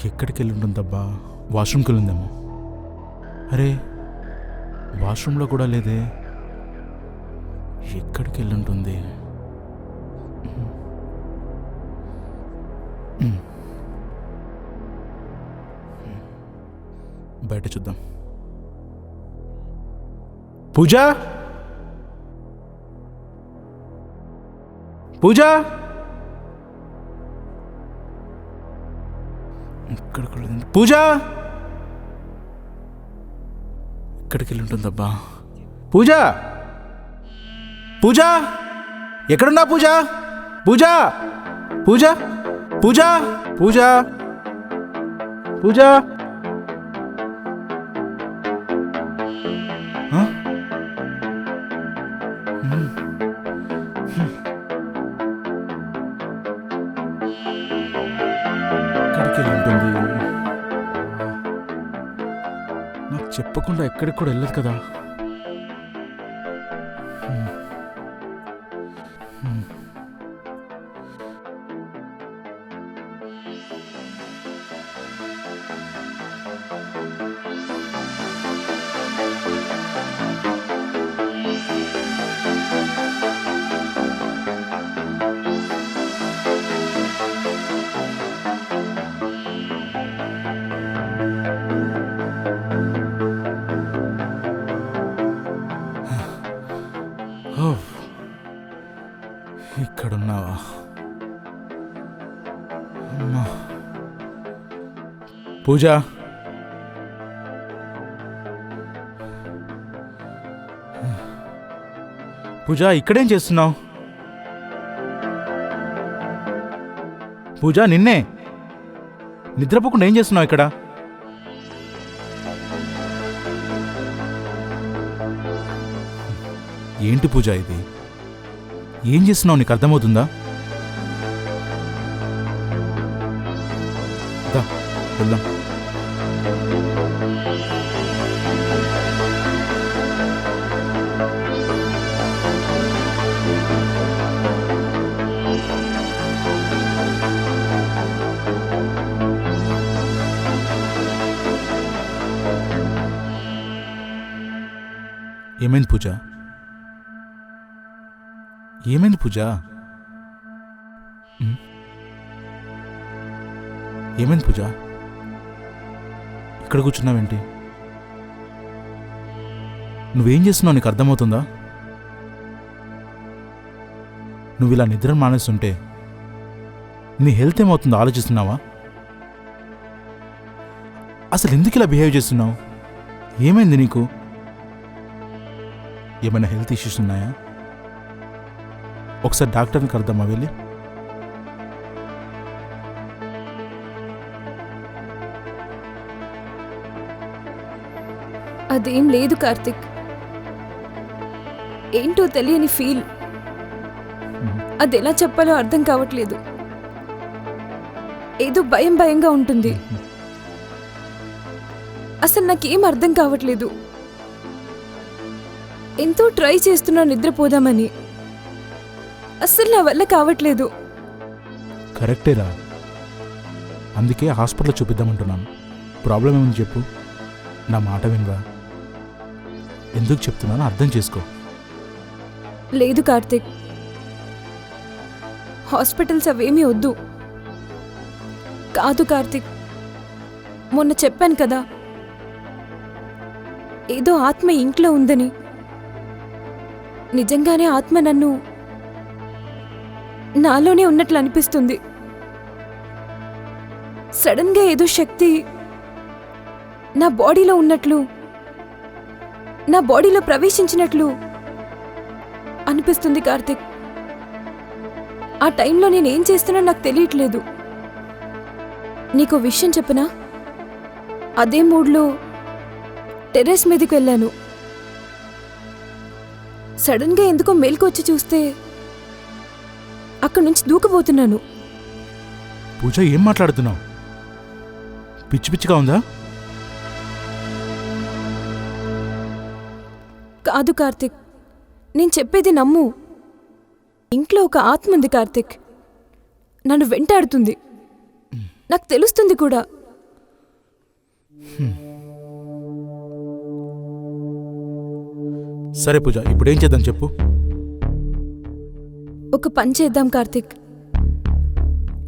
ఎక్కడికి వెళ్ళి ఉంటుందబ్బా? వాష్రూమ్కి వెళ్ళిందేమో. అరే వాష్రూమ్లో కూడా లేదే. ఎక్కడికి వెళ్ళి ఉంటుంది? బయట చూద్దాం. పూజ, పూజ, పూజ ఎక్కడికి వెళ్ళి ఉంటుందబ్బా? పూజ, పూజ, ఎక్కడున్నా పూజ? పూజ, పూజ, పూజ, పూజ, పూజ. ఎక్కడికి వెళ్ళి ఉంటుంది? నాకు చెప్పకుండా ఎక్కడికి కూడా వెళ్ళదు కదా. ఇక్కడున్నావా అమ్మా? పూజ, పూజ ఇక్కడేం చేస్తున్నావు? పూజ నిన్నే నిద్రపోకుండా ఏం చేస్తున్నావు ఇక్కడ? ఏంటి పూజ ఇది? ఏం చేస్తున్నావు? నీకు అర్థమవుతుందా? దా, వెళ్దాం. ఏమైంది పూజ? ఏమైంది పూజ? ఏమైంది పూజ? ఇక్కడ కూర్చున్నావేంటి? నువ్వేం చేస్తున్నావు? నీకు అర్థమవుతుందా? నువ్వు ఇలా నిద్ర మానేస్తుంటే నీ హెల్త్ ఏమవుతుందో ఆలోచిస్తున్నావా? అసలు ఎందుకు ఇలా బిహేవ్ చేస్తున్నావు? ఏమైంది నీకు? ఏమైనా హెల్త్ ఇష్యూస్ ఉన్నాయా? ఒకసారి డాక్టర్ని కలుద్దామా వెళ్ళి? అదేం లేదు కార్తిక్. ఏంటో తెలియని ఫీల్. అది ఎలా చెప్పాలో అర్థం కావట్లేదు. ఏదో భయం భయంగా ఉంటుంది. అసలు నాకేం అర్థం కావట్లేదు. ఎంతో ట్రై చేస్తున్నా నిద్రపోదామని. అస్సలు నా వల్ల కావట్లేదు. కరెక్టేరా, అందుకే హాస్పిటల్లో చూపిద్దామంటున్నాను. ప్రాబ్లం ఏముంది చెప్పు, నా మాట వినరా? ఎందుకు చెప్తున్నానో అర్థం చేసుకో. లేదు కార్తిక్, హాస్పిటల్స్ అవేమీ వద్దు. కాదు కార్తిక్, మొన్న చెప్పాను కదా ఏదో ఆత్మ ఇంట్లో ఉందని. నిజంగానే ఆత్మ నన్ను నాలోనే ఉన్నట్లు అనిపిస్తుంది. సడన్గా ఏదో శక్తి నా బాడీలో ఉన్నట్లు, నా బాడీలో ప్రవేశించినట్లు అనిపిస్తుంది కార్తిక్. ఆ టైంలో నేనేం చేస్తున్నా నాకు తెలియట్లేదు. నీకో విషయం చెప్పనా? అదే మూడ్లో టెర్రస్ మీదకి వెళ్ళాను. సడన్గా ఎందుకో మేల్కొచ్చి చూస్తే అక్కడి నుంచి దూకపోతున్నాను. పూజ, ఏం మాట్లాడుతున్నావు? పిచ్చి పిచ్చిగా ఉందా? కాదు కార్తిక్, నేను చెప్పేది నమ్ము. ఇంట్లో ఒక ఆత్మ ఉంది కార్తిక్. నన్ను వెంటాడుతుంది. నాకు తెలుస్తుంది కూడా. సరే పూజ, ఇప్పుడేం చేద్దాం చెప్పు. ఒక పని చేద్దాం కార్తిక్.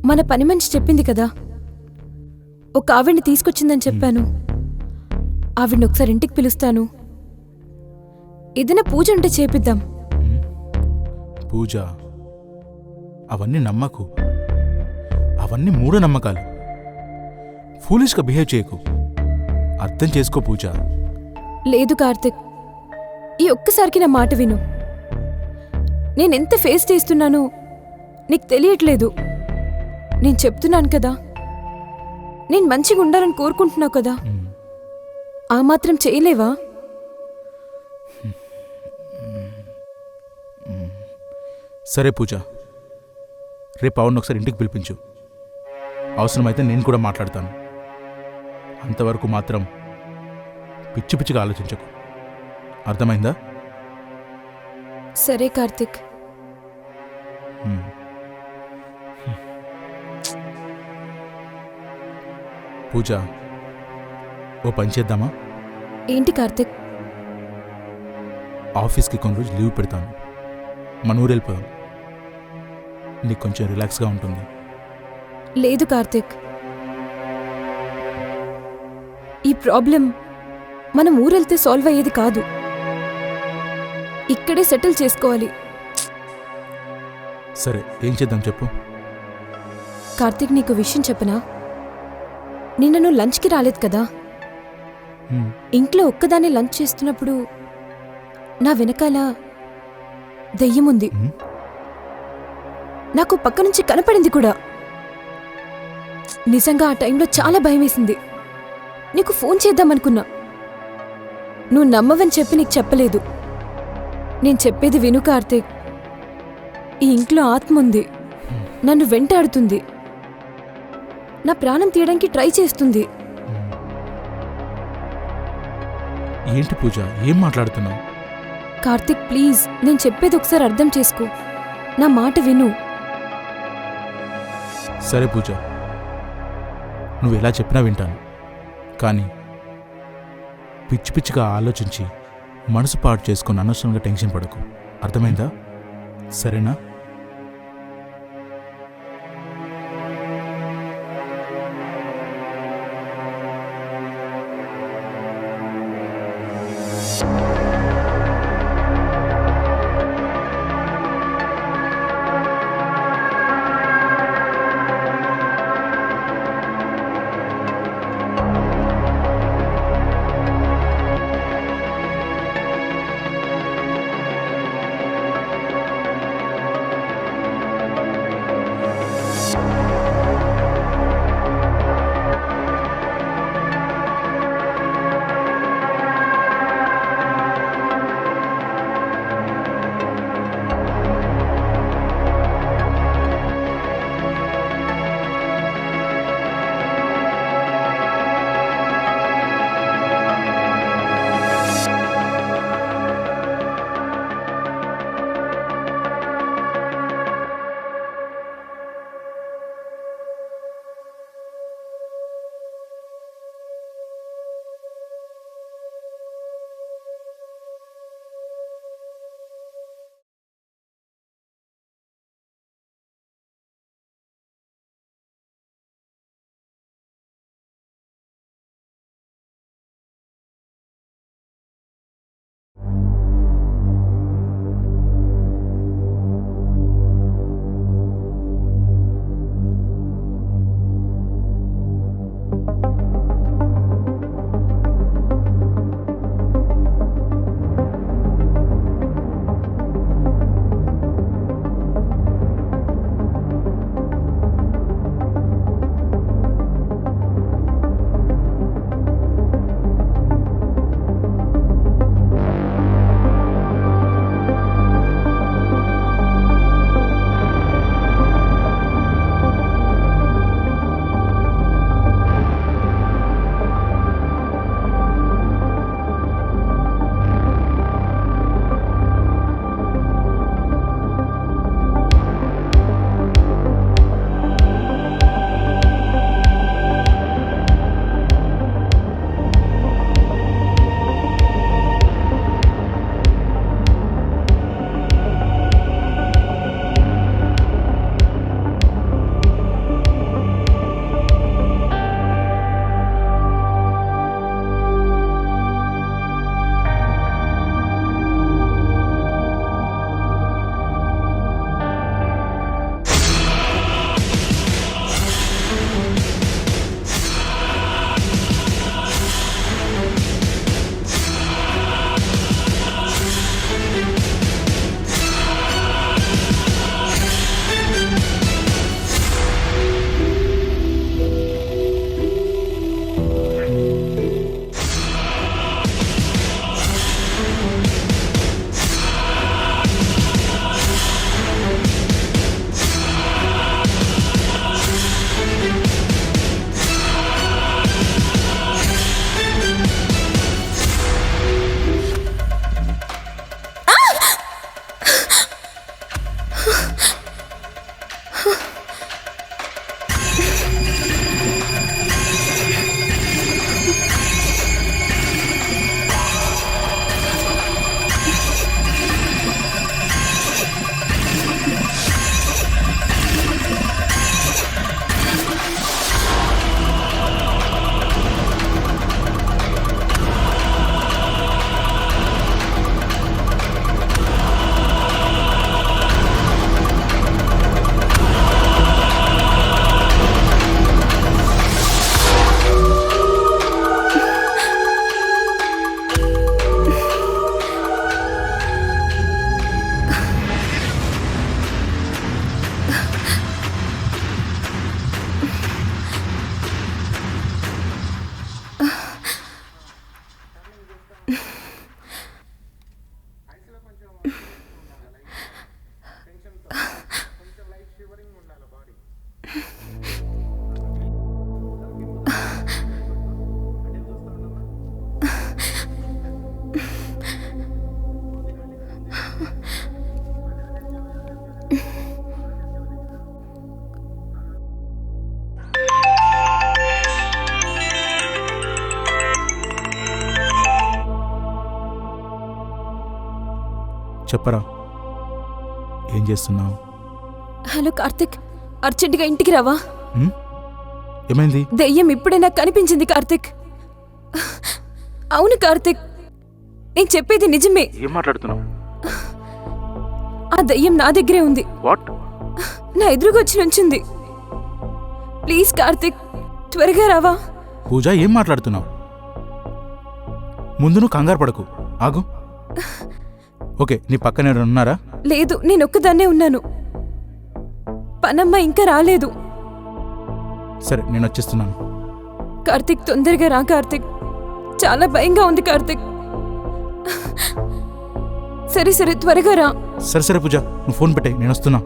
మన పని మనిషి చెప్పింది కదా, ఒక ఆవిడ్ని తీసుకొచ్చిందని చెప్పాను. ఆవిడ్ని ఒకసారి ఇంటికి పిలుస్తాను. ఏదైనా పూజ ఉంటే చేపిద్దాం. పూజ, అవన్నీ నమ్మకు. అవన్నీ మూఢనమ్మకాలు. ఫూలిష్గా బిహేవ్ చేయకు. అర్థం చేసుకో పూజ. లేదు కార్తిక్, ఈ ఒక్కసారికి నా మాట విను. నేనెంత ఫేస్ చేస్తున్నానో నీకు తెలియట్లేదు. నేను చెప్తున్నాను కదా, నేను మంచిగా ఉండాలని కోరుకుంటున్నావు కదా, ఆ మాత్రం చేయలేవా? సరే పూజ, రేపు పవన్ ఒకసారి ఇంటికి పిలిపించు. అవసరమైతే నేను కూడా మాట్లాడతాను. అంతవరకు మాత్రం పిచ్చి పిచ్చిగా ఆలోచించకు. అర్థమైందా? సరే కార్తిక్. పూజ, ఓ పని చేద్దామా? ఏంటి కార్తిక్? ఆఫీస్కి కొన్ని రోజు లీవ్ పెడతాను. మన ఊరు వెళ్ళిపోదాం. నీకు కొంచెం రిలాక్స్గా ఉంటుంది. లేదు కార్తిక్, ఈ ప్రాబ్లం మనం ఊరెళ్తే సాల్వ్ అయ్యేది కాదు. ఇక్కడే సెటిల్ చేసుకోవాలి. సరే, ఏం చేద్దాం చెప్పు. కార్తిక్, నీకు విషయం చెప్పనా? నిన్న నువ్వు లంచ్కి రాలేదు కదా. ఇంట్లో ఒక్కదాన్ని లంచ్ చేస్తున్నప్పుడు నా వెనకాల దెయ్యముంది. నాకు పక్క నుంచి కనపడింది కూడా. నిజంగా ఆ టైంలో చాలా భయమేసింది. నీకు ఫోన్ చేద్దామనుకున్నా. నువ్వు నమ్మవని చెప్పి నీకు చెప్పలేదు. నేను చెప్పేది విను కార్తీక్. ఈ ఇంట్లో ఆత్మ ఉంది. నన్ను వెంటాడుతుంది. నా ప్రాణం తీయడానికి ట్రై చేస్తుంది. ఏంటి పూజ, ఏం మాట్లాడుతున్నావు? కార్తీక్ ప్లీజ్, నేను చెప్పేది ఒకసారి అర్థం చేసుకో. నా మాట విను. సరే పూజ, నువ్వు ఎలా చెప్పినా వింటాను. కానీ పిచ్చి పిచ్చిగా ఆలోచించి మనసు పాడు చేసుకొని అనవసరంగా టెన్షన్ పడకు. అర్థమైందా? సరేనా? చెప్పరా, ఏం చేస్తున్నావు? హలో కార్తిక్, అర్జెంటుగా ఇంటికి రావా? ఏమైంది? దెయ్యం ఇప్పుడే నాకు కనిపించింది కార్తిక్. అవును కార్తిక్, నేను చెప్పేది నిజమే. ఏం మాట్లాడుతున్నావు? ఆ దెయ్యం నా దగ్గరే ఉంది. వాట్? నా ఎదురుగా వచ్చి నుంచింది. ప్లీజ్ కార్తిక్, త్వరగా రావా? పూజ, ఏం మాట్లాడుతున్నావు? ముందు నువ్వు కంగారు పడకు, ఆగు. ఓకే, నీ పక్కన ఎవరైనా ఉన్నారా? లేదు, నేను ఒక్కదాన్నే ఉన్నాను. పనమ్మ ఇంకా రాలేదు. సరే, నేను వచ్చేస్తున్నాను. కార్తిక్, తొందరగా రా కార్తిక్, చాలా భయంగా ఉంది కార్తిక్. సరే సరే, త్వరగా రా. సరే సరే పూజ, నువ్వు ఫోన్ పెట్టాయి, నేను వస్తున్నా.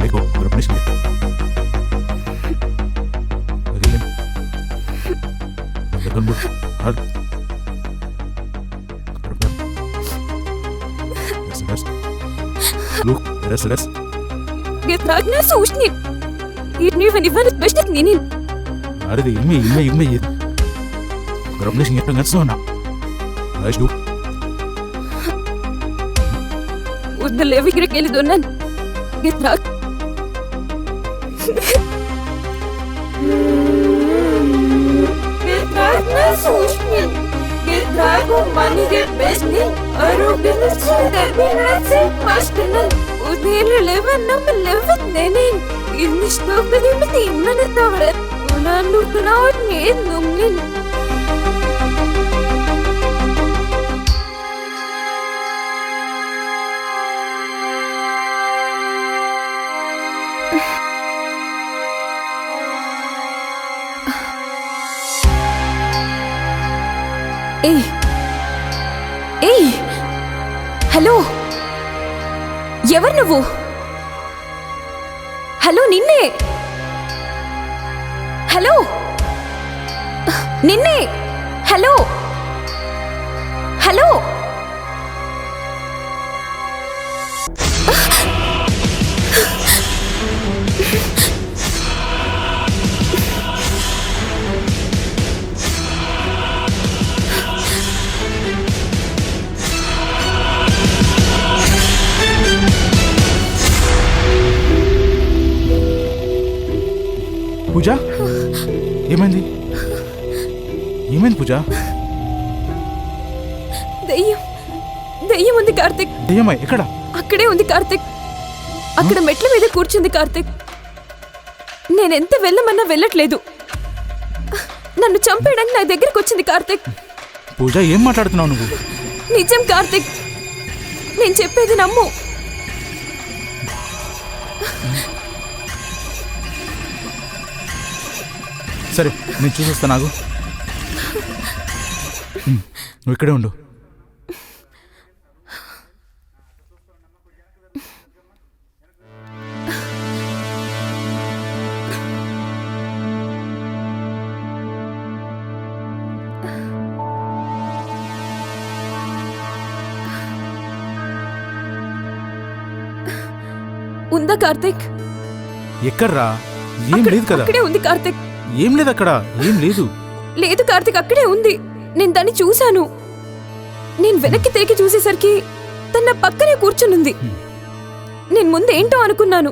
देखो रमेश ने हर Look, rest. Getragna sushni. Irni vanifan special ninin. Are det ilme. Ramenes ngi tangat sona. Aish du. Udda levi gire keli donan. Getrag. Getragna sushni. Getrago mani get besni. Arubin sudabinatsi mastinan. Udil leven nenin. Irni stokadi mati imana tavre. Unanu knaut nge numnin. ఏయ్, hello, ఎవరు నువ్వు? Hello, నిన్నే. Hello, నిన్నే. Hello, hello. పూజ, ఏమైంది పూజ? దెయ్యం ఉంది కార్తిక్. దెయ్యమై ఎక్కడ? అక్కడే ఉంది కార్తిక్. అక్కడ మెట్ల మీద కూర్చుంది కార్తిక్. నేనెంత వెళ్ళమన్నా వెళ్ళట్లేదు. నన్ను చంపేయడానికి నా దగ్గరికి వచ్చింది కార్తిక్. పూజ, ఏం మాట్లాడుతున్నావు నువ్వు? నిజం కార్తిక్, నేను చెప్పేది నమ్ము. సరే, నేను చూసొస్తా. నాకు నువ్వు ఇక్కడే ఉండు. ఉందా కార్తిక్? ఎక్కడ్రా? ఏం లేదు కదా. అక్కడే ఉంది కార్తిక్. ఏం లేదు అక్కడ, ఏం లేదు. లేదు కార్తిక్, అక్కడే ఉంది. నేను దాన్ని చూశాను. నేను వెనక్కి తిరిగి చూసేసరికి తన పక్కనే కూర్చునుంది. నేను ముందు ఏంటో అనుకున్నాను,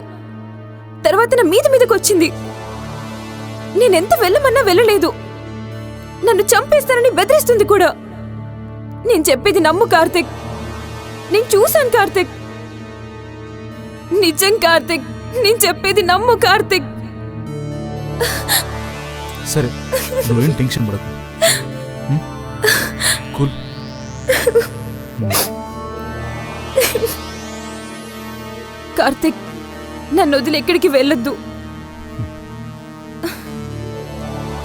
తర్వాత నా మీదకి వచ్చింది. నేనెంత వెళ్ళమన్నా వెళ్ళలేదు. నన్ను చంపేస్తానని బెదిరిస్తుంది కూడా. నేను చెప్పేది నమ్ము కార్తిక్, నేను చూశాను కార్తిక్. నిజం కార్తిక్, నేను చెప్పేది నమ్ము కార్తిక్. సరే నువ్వేం టెన్షన్ పడకు. కూల్. కార్తిక్, నన్ను వదిలి ఎక్కడికి వెళ్ళొద్దు.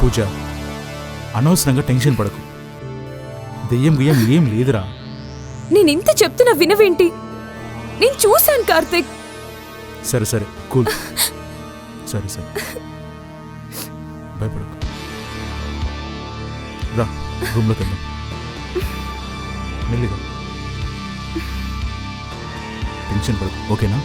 పూజ, అనవసరంగా టెన్షన్ పడకు. దెయ్యం గియ్యం ఏం లేదురా. నేను ఇంత చెప్తున్నా వినవేంటి? నేను చూశాను కార్తిక్. సరే సరే కూల్. సరే సరే భయపడకు. రా రూమ్లోకి వెళ్దాం. మెల్లిగా. టెన్షన్ పడకు, ఓకేనా?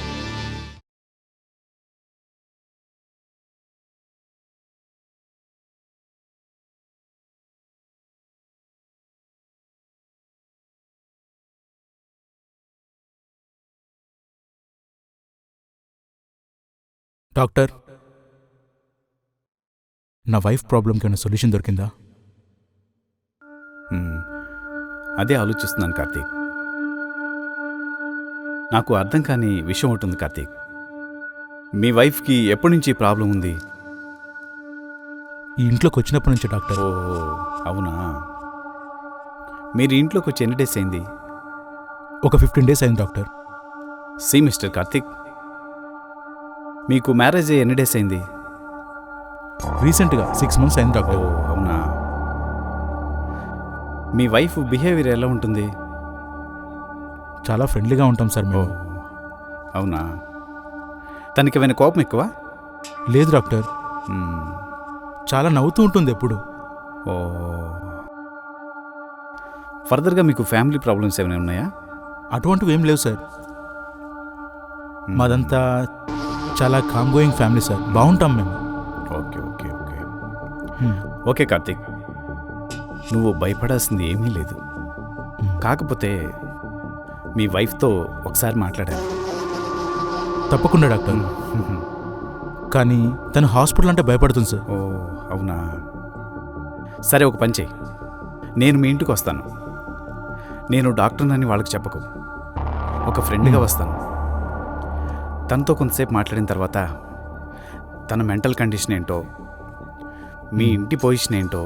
డాక్టర్, నా వైఫ్ ప్రాబ్లంకి ఏమైనా సొల్యూషన్ దొరికిందా? అదే ఆలోచిస్తున్నాను కార్తీక్. నాకు అర్థం కాని విషయం ఉంటుంది కార్తీక్. మీ వైఫ్కి ఎప్పటి నుంచి ఈ ప్రాబ్లం ఉంది? ఈ ఇంట్లోకి వచ్చినప్పటి నుంచి డాక్టర్. ఓ అవునా. మీరు ఇంట్లోకి వచ్చి ఎన్ని డేస్ అయింది? ఒక 15 days అయింది డాక్టర్. సి మిస్టర్ కార్తీక్, మీకు మ్యారేజ్ అయ్యి ఎన్ని డేస్ అయింది? రీసెంట్గా 6 months అయింది ఓ డాక్టర్. అవునా. మీ వైఫ్ బిహేవియర్ ఎలా ఉంటుంది? చాలా ఫ్రెండ్లీగా ఉంటాం సార్ ఓ మేము. అవునా. తనకి ఏమైనా కోపం ఎక్కువ? లేదు డాక్టర్, మ్మ్. చాలా నవ్వుతూ ఉంటుంది ఎప్పుడు. ఓ ఫర్దర్గా మీకు ఫ్యామిలీ ప్రాబ్లమ్స్ ఏమైనా ఉన్నాయా? అటువంటివి ఏం లేవు సార్. మాదంతా చాలా కామ్ గోయింగ్ ఫ్యామిలీ సార్. బాగుంటాం మేము. Okay okay okay okay Karthik, నువ్వు భయపడాల్సింది ఏమీ లేదు. కాకపోతే మీ వైఫ్తో ఒకసారి మాట్లాడాలి. తప్పకుండా డాక్టర్. కానీ తను హాస్పిటల్ అంటే భయపడుతుంది సార్. ఓ అవునా. సరే ఒక పని చెయ్యి, నేను మీ ఇంటికి వస్తాను. నేను డాక్టర్నని వాళ్ళకి చెప్పకు, ఒక ఫ్రెండ్గా వస్తాను. తనతో కొంతసేపు మాట్లాడిన తర్వాత తన మెంటల్ కండిషన్ ఏంటో, మీ ఇంటి పొజిషన్ ఏంటో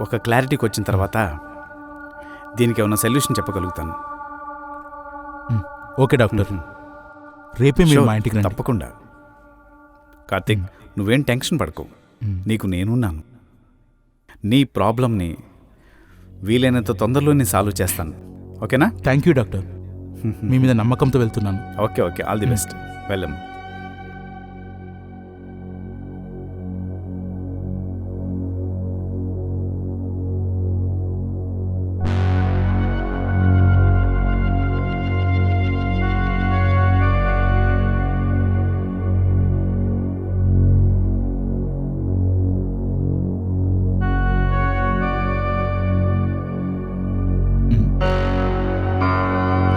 ఒక క్లారిటీకి వచ్చిన తర్వాత దీనికి ఏమైనా సొల్యూషన్ చెప్పగలుగుతాను. ఓకే డాక్టర్, రేపే మీరు Sure, మా ఇంటికి రండి. తప్పకుండా. కార్తిక్, నువ్వేం టెన్షన్ పడకు, నీకు నేనున్నాను. నీ ప్రాబ్లంని వీలైనంత తొందరలోనే సాల్వ్ చేస్తాను. ఓకేనా? థ్యాంక్ యూ డాక్టర్, మీ మీద నమ్మకంతో వెళ్తున్నాను. Okay okay, all the best. వెళ్ళము.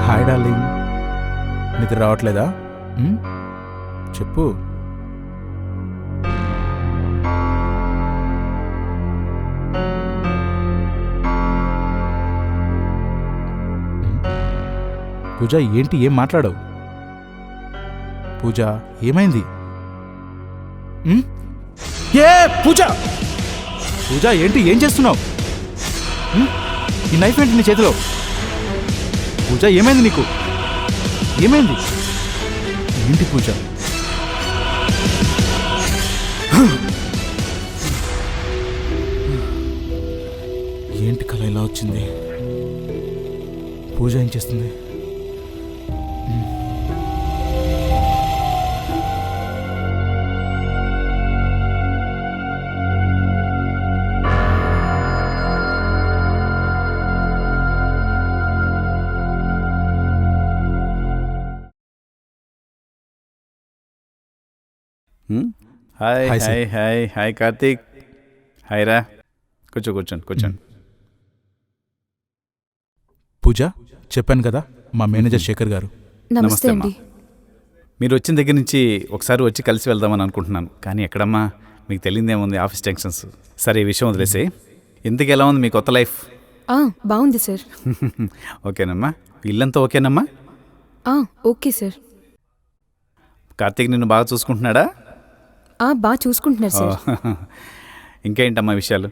హాయ్ డార్లింగ్, నిద్ర రావట్లేదా? చెప్పు. పూజ, ఏంటి ఏం మాట్లాడవు? పూజ, ఏమైంది? ఏ పూజ, పూజ ఏంటి ఏం చేస్తున్నావు? ఈ నైఫ్ ఏంటి నీ చేతిలో? పూజ, ఏమైంది నీకు? ఏమైంది? ఏంటి పూజ? ఏంటి కళ ఇలా వచ్చింది? పూజ ఏం చేస్తుంది? Hi Hi, sir. Hi hi hi Karthik. Hi రా, కూర్చోండి. పూజ, చెప్పాను కదా మా మేనేజర్ శేఖర్ గారు. నమస్తే అమ్మా. అండి. మీరు వచ్చిన దగ్గర నుంచి ఒకసారి వచ్చి కలిసి వెళ్దామని అనుకుంటున్నాను, కానీ ఎక్కడమ్మా, మీకు తెలియదేముంది, ఆఫీస్ టెన్షన్స్. సరే ఈ విషయం వదిలేసే. ఇంతకు ఎలా ఉంది మీ కొత్త లైఫ్? బాగుంది సార్. ఓకేనమ్మా, ఇల్లంతా ఓకేనమ్మా? Okay sir. కార్తీక్ నిన్ను బాగా చూసుకుంటున్నాడా? బాగా చూసుకుంటున్నారు సార్. ఇంకేంటమ్మా విషయాలు?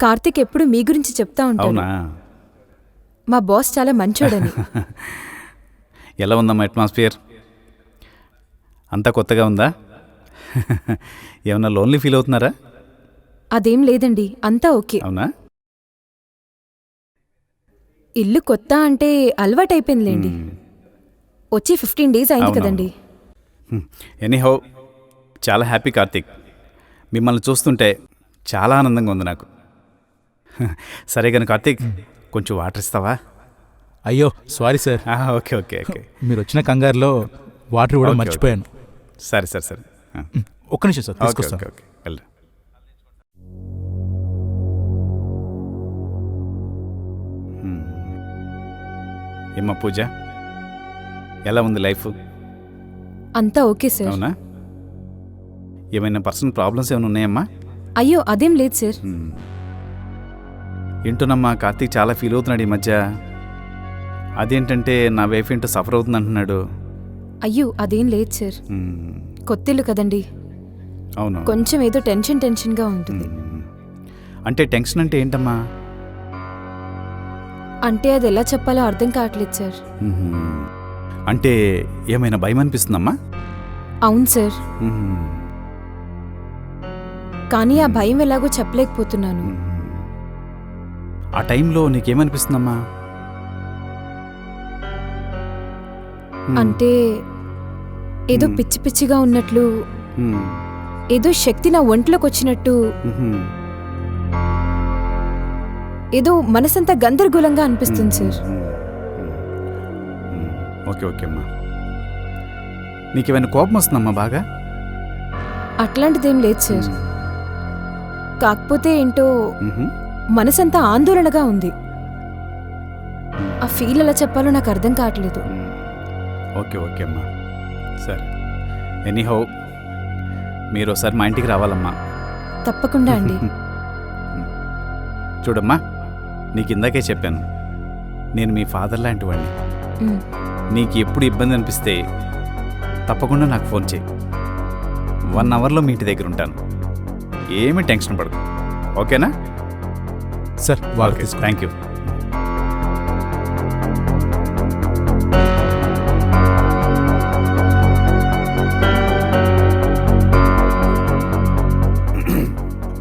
కార్తీక్ ఎప్పుడు మీ గురించి చెప్తా ఉంటాను. అవునా? మా బాస్ చాలా మంచోడని. ఎలా ఉందమ్మా అట్మాస్ఫియర్? అంతా కొత్తగా ఉందా? ఏమన్నా లోన్లీ ఫీల్ అవుతున్నారా? అదేం లేదండి, అంతా ఓకే. అవునా? ఇల్లు కొత్త అంటే అలవాటైపోయిందిలేండి. వచ్చి 15 days అయింది అవునవును. కదండి. ఎనీహౌ చాలా హ్యాపీ కార్తీక్. మిమ్మల్ని చూస్తుంటే చాలా ఆనందంగా ఉంది నాకు. సరే కానీ కార్తీక్, కొంచెం వాటర్ ఇస్తావా? అయ్యో sorry sir, okay okay okay. మీరు వచ్చిన కంగారులో వాటర్ కూడా ఓకే, మర్చిపోయాను. సరే సరే సరే. ఒక్క నిమిషం సార్, ఓకే తీసుకొస్తాను. ఓకే ఓకే వెళ్ళు. ఏమ్మా పూజ, ఎలా ఉంది లైఫ్? అంతా ఓకే సార్. అవునా? ఏమైనా పర్సనల్ ప్రాబ్లమ్స్ ఏమైనా ఉన్నాయమ్మా? అయ్యో అదేం లేదు సార్. ఏంటోనమ్మా, కార్తీక్ చాలా ఫీల్ అవుతున్నాడు ఈ మధ్య. అదేంటంటే నా వైఫ్ ఏంటో సఫర్ అవుతుంది అంటున్నాడు. అయ్యో అదేం లేదు సార్. కొత్తిల్లు కదండి, అవును. కొంచెం ఏదో టెన్షన్గా ఉంటుంది. అంటే టెన్షన్ అంటే ఏంటమ్మా? అంటే అది ఎలా చెప్పాలో అర్థం కావట్లేదు సార్. అంటే ఏమైనా భయం అనిపిస్తుందమ్మా? అవును సార్, మ్మ్. కానీ ఆ భయం ఎలాగో చెప్పలేకపోతున్నాను. ఆ టైంలో నీకేమనిపిస్తుందమ్మా? అంటే ఏదో పిచ్చి పిచ్చిగా ఉన్నట్లు, ఏదో శక్తి నా ఒంట్లోకి వచ్చినట్టు, ఏదో మనసంతా గందరగోళంగా అనిపిస్తుంది సార్. ఓకే ఓకే అమ్మా. నీకేమైనా కోపం వస్తుందమ్మా బాగా? అట్లాంటిదేం లేదు సార్. కాకపోతే ఏంటో మనసంతా ఆందోళనగా ఉంది. ఆ ఫీల్ ఎలా చెప్పాలో నాకు అర్థం కావట్లేదు. ఓకే ఓకే అమ్మా. సరే, ఎనీహౌ మీరు ఒకసారి మా ఇంటికి రావాలమ్మా. తప్పకుండా అండి. చూడమ్మా, నీకు ఇందాకే చెప్పాను, నేను మీ ఫాదర్ లాంటి వాడిని. మ్, నీకు ఎప్పుడు ఇబ్బంది అనిపిస్తే తప్పకుండా నాకు ఫోన్ చేయి. 1 hourలో మీ ఇంటి దగ్గర ఉంటాను. ఏమీ టెన్షన్ పడకు, ఓకేనా? సార్ వాటర్ ఓకే, తీసుకోండి. Thank you.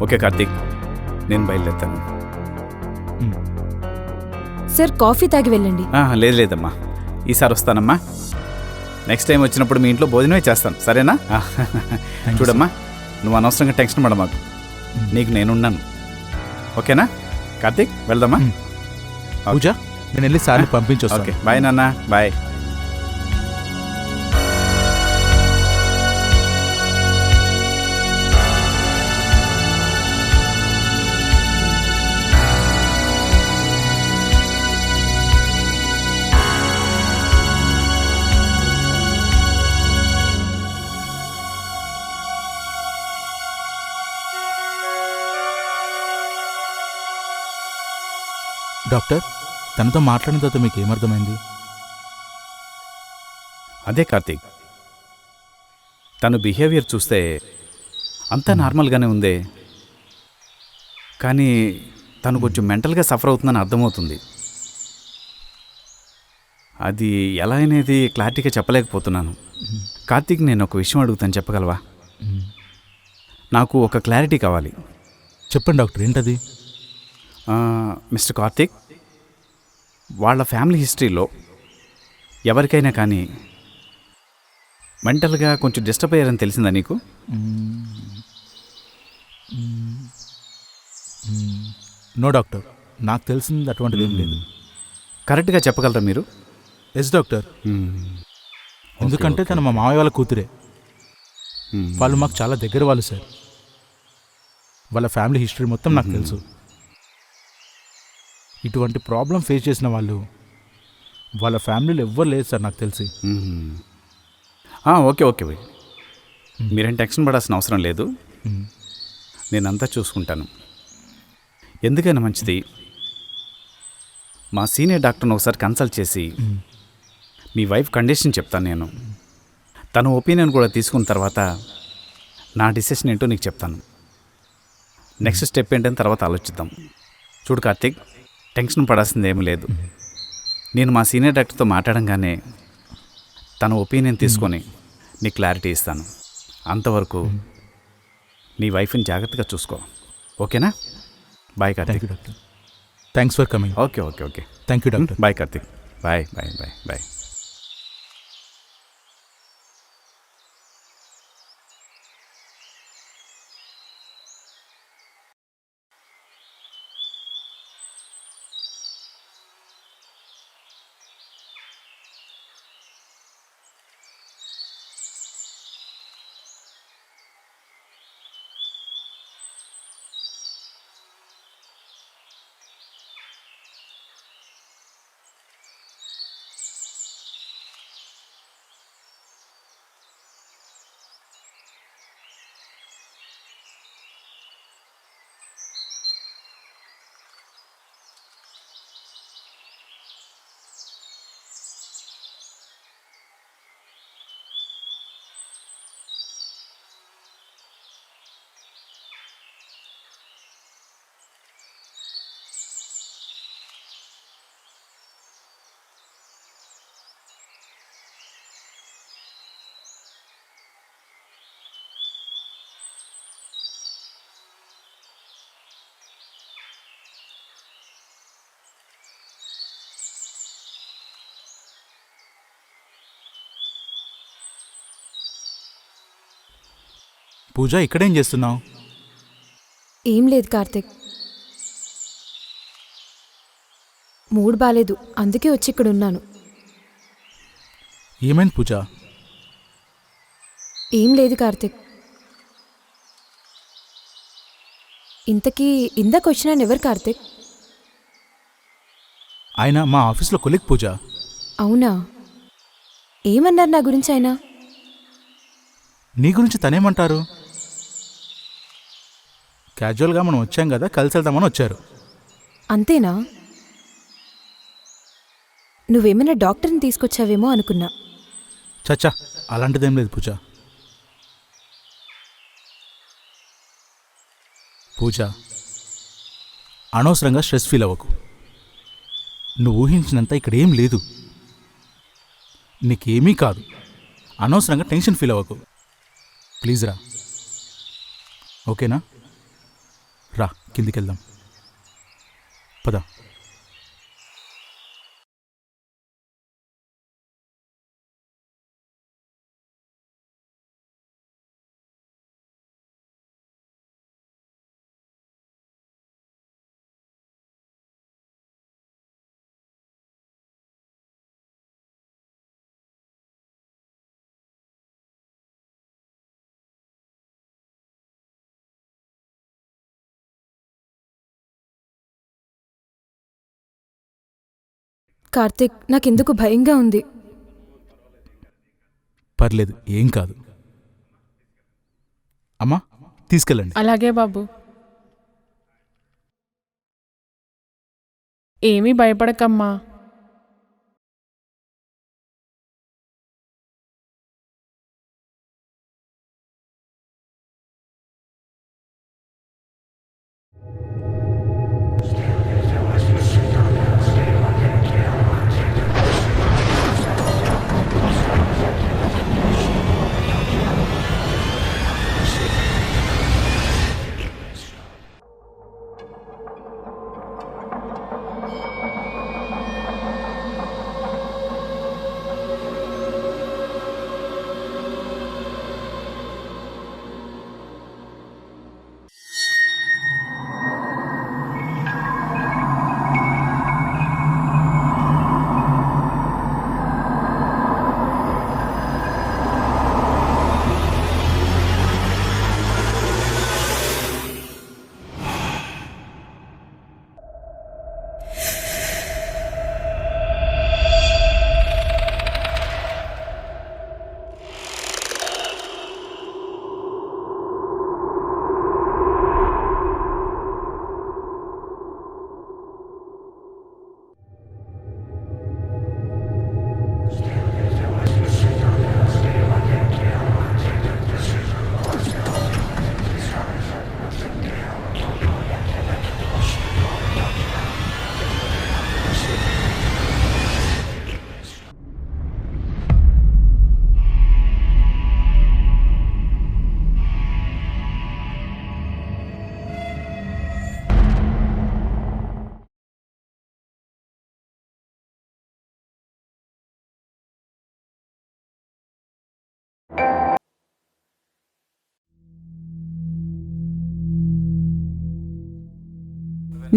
ఓకే కార్తీక్, నేను బయలుదేరుతాను. సార్ కాఫీ తాగి వెళ్ళండి. లేదు లేదమ్మా, ఈసారి వస్తానమ్మా. నెక్స్ట్ టైం వచ్చినప్పుడు మీ ఇంట్లో భోజనమే చేస్తాను, సరేనా? you, చూడమ్మా, నువ్వు అనవసరంగా టెన్షన్ పడ మాకు. నీకు నేనున్నాను, ఓకేనా? కార్తీక్, వెళ్దామా? పూజ, నేను వెళ్ళి సార్ని పంపించొస్తాను. ఓకే, బాయ్ నాన్న, బాయ్. డాక్టర్, తనతో మాట్లాడిన తర్వాత మీకు ఏమర్థమైంది? అదే కార్తీక్, తను బిహేవియర్ చూస్తే అంతా నార్మల్గానే ఉందే, కానీ తను కొంచెం మెంటల్గా సఫర్ అవుతుందని అర్థమవుతుంది. అది ఎలా అనేది క్లారిటీగా చెప్పలేకపోతున్నాను. కార్తీక్, నేను ఒక విషయం అడుగుతాను, చెప్పగలవా? నాకు ఒక క్లారిటీ కావాలి. చెప్పండి డాక్టర్, ఏంటది? మిస్టర్ కార్తీక్, వాళ్ళ ఫ్యామిలీ హిస్టరీలో ఎవరికైనా కానీ మెంటల్గా కొంచెం డిస్టర్బ్ అయ్యారని తెలిసిందా నీకు? నో డాక్టర్, నాకు తెలిసింది అటువంటిది ఏం లేదు. కరెక్ట్గా చెప్పగలరా మీరు? ఎస్ డాక్టర్, ఎందుకంటే తను మా మామయ్య వాళ్ళ కూతురే. వాళ్ళు మాకు చాలా దగ్గర వాళ్ళు సార్. వాళ్ళ ఫ్యామిలీ హిస్టరీ మొత్తం నాకు తెలుసు. ఇటువంటి ప్రాబ్లం ఫేస్ చేసిన వాళ్ళు వాళ్ళ ఫ్యామిలీలో ఎవ్వరు లేదు సార్ నాకు తెలిసి. ఓకే ఓకే, మీరేం టెన్షన్ పడాల్సిన అవసరం లేదు. నేనంతా చూసుకుంటాను. ఎందుకైనా మంచిది, మా సీనియర్ డాక్టర్ని ఒకసారి కన్సల్ట్ చేసి మీ వైఫ్ కండిషన్ చెప్తాను నేను. తన ఒపీనియన్ కూడా తీసుకున్న తర్వాత నా డిసిషన్ ఏంటో నీకు చెప్తాను. నెక్స్ట్ స్టెప్ ఏంటని తర్వాత ఆలోచిద్దాం. చూడు కార్తీక్, టెన్షన్ పడాల్సింది ఏమీ లేదు. నేను మా సీనియర్ డాక్టర్తో మాట్లాడంగానే తన ఒపీనియన్ తీసుకొని నీ క్లారిటీ ఇస్తాను. అంతవరకు నీ వైఫ్ని జాగ్రత్తగా చూసుకో, ఓకేనా? Bye thank Karthik. You doctor. Thanks for coming. Okay okay okay thank you doctor. Bye Karthik. Bye bye bye bye. Pooja, ఇక్కడేం చేస్తున్నావు? ఏం లేదు కార్తిక్, మూడ్ బాలేదు, అందుకే వచ్చి ఇక్కడ ఉన్నాను. ఏమైంది పూజ? ఏం లేదు కార్తిక్. ఇంతకీ ఇందాక వచ్చినాను ఎవరు కార్తిక్? ఆయన మా ఆఫీస్లో కొలీగ్ పూజ. అవునా? ఏమన్నారు నా గురించి ఆయన? నీ గురించి తనేమంటారు? క్యాజువల్గా మనం వచ్చాం కదా, కలిసి వెళ్దామని వచ్చారు. అంతేనా? నువ్వేమైనా డాక్టర్ని తీసుకొచ్చావేమో అనుకున్నా. చచ్చా, అలాంటిదేం లేదు పూజ. పూజ, అనవసరంగా స్ట్రెస్ ఫీల్ అవ్వకు. నువ్వు ఊహించినంత ఇక్కడ ఏం లేదు. నీకేమీ కాదు. అనవసరంగా టెన్షన్ ఫీల్ అవ్వకు. ప్లీజ్ రా, ఓకేనా? రా, కిందికి వెళ్దాం. పద. కార్తిక్, నాకెందుకు భయంగా ఉంది. పర్లేదు, ఏం కాదు. అమ్మా, తీసుకెళ్ళండి. అలాగే బాబు. ఏమీ భయపడకమ్మా.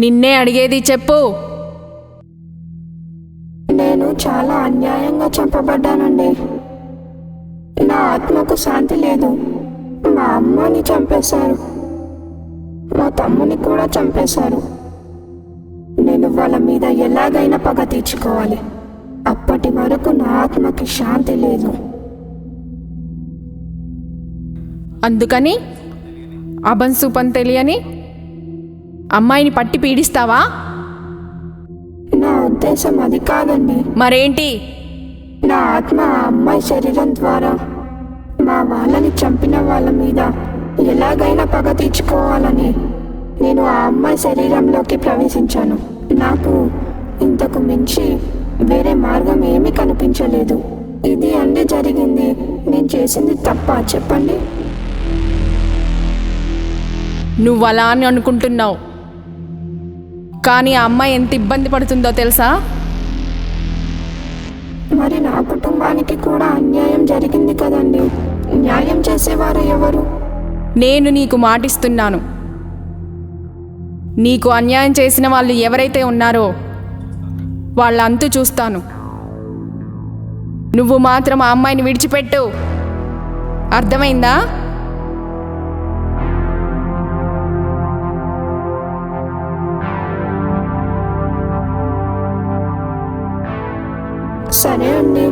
నిన్నే అడిగేది చెప్పు. నేను చాలా అన్యాయంగా చంపబడ్డానండి. నా ఆత్మకు శాంతి లేదు. మా అమ్మని చంపేశారు, మా తమ్ముని కూడా చంపేశారు. నేను వాళ్ళ మీద ఎలాగైనా పగ తీర్చుకోవాలి. అప్పటి వరకు నా ఆత్మకి శాంతి లేదు. అందుకని అభంశుపం తెలియని అమ్మాయిని పట్టి పీడిస్తావా? నా ఉద్దేశం అది కాదండి. మరేంటి? నా ఆత్మ ఆ అమ్మాయి శరీరం ద్వారా మా వాళ్ళని చంపిన వాళ్ళ మీద ఎలాగైనా పగ తీర్చుకోవాలని నేను ఆ అమ్మాయి శరీరంలోకి ప్రవేశించాను. నాకు ఇంతకు మించి వేరే మార్గం ఏమీ కనిపించలేదు. ఇది అండి జరిగింది. నేను చేసింది తప్ప చెప్పండి. నువ్వు అలా అని అనుకుంటున్నావు, కానీ ఆ అమ్మాయి ఎంత ఇబ్బంది పడుతుందో తెలుసా? మరి నా కుటుంబానికి కూడా అన్యాయం జరిగింది కదండి. న్యాయం చేసేవారు ఎవరు? నేను నీకు మాటిస్తున్నాను, నీకు అన్యాయం చేసిన వాళ్ళు ఎవరైతే ఉన్నారో వాళ్ళ అంతు చూస్తాను. నువ్వు మాత్రం ఆ అమ్మాయిని విడిచిపెట్టు, అర్థమైందా? సరే అండి,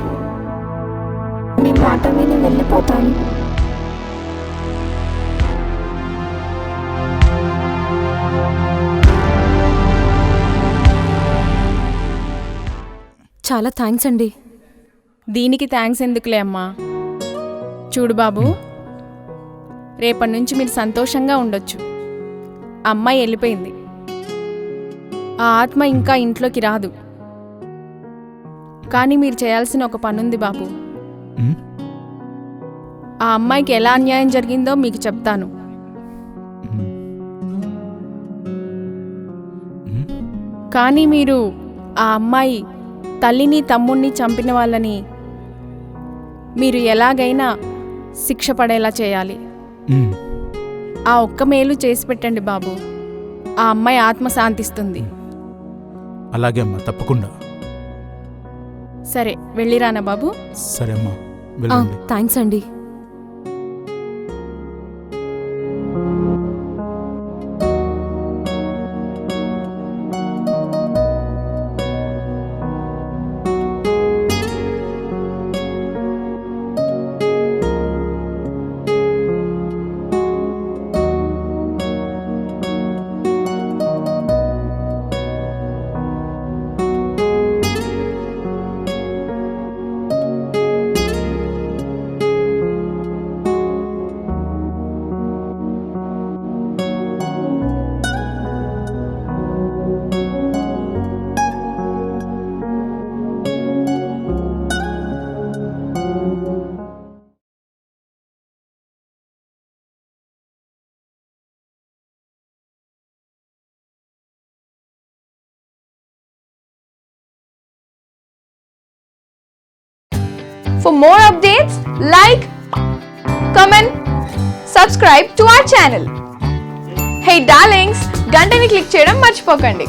మీ మాట విని వెళ్ళిపోతాను. చాలా థ్యాంక్స్ అండి. దీనికి థ్యాంక్స్ ఎందుకులే అమ్మా. చూడు బాబు, రేపటి నుంచి మీరు సంతోషంగా ఉండొచ్చు. అమ్మాయి వెళ్ళిపోయింది, ఆ ఆత్మ ఇంకా ఇంట్లోకి రాదు. కానీ మీరు చేయాల్సిన ఒక పనుంది బాబు. ఉమ్, ఆ అమ్మాయికి ఎలా అన్యాయం జరిగిందో మీకు చెప్తాను. ఉమ్, ఉమ్. కానీ మీరు ఆ అమ్మాయి తల్లిని తమ్ముణ్ణి చంపిన వాళ్ళని మీరు ఎలాగైనా శిక్ష పడేలా చేయాలి. ఉమ్. ఆ ఒక్క మేలు చేసి పెట్టండి బాబు, ఆ అమ్మాయి ఆత్మ శాంతిస్తుంది. అలాగే అమ్మా, తప్పకుండా. సరే, వెళ్ళిరానా బాబు? సరే అమ్మా, వెళ్ళండి. థ్యాంక్స్ అండి. For more updates, like, comment, subscribe to our channel. Hey darlings, గంటని click చేయడం మర్చిపోకండి.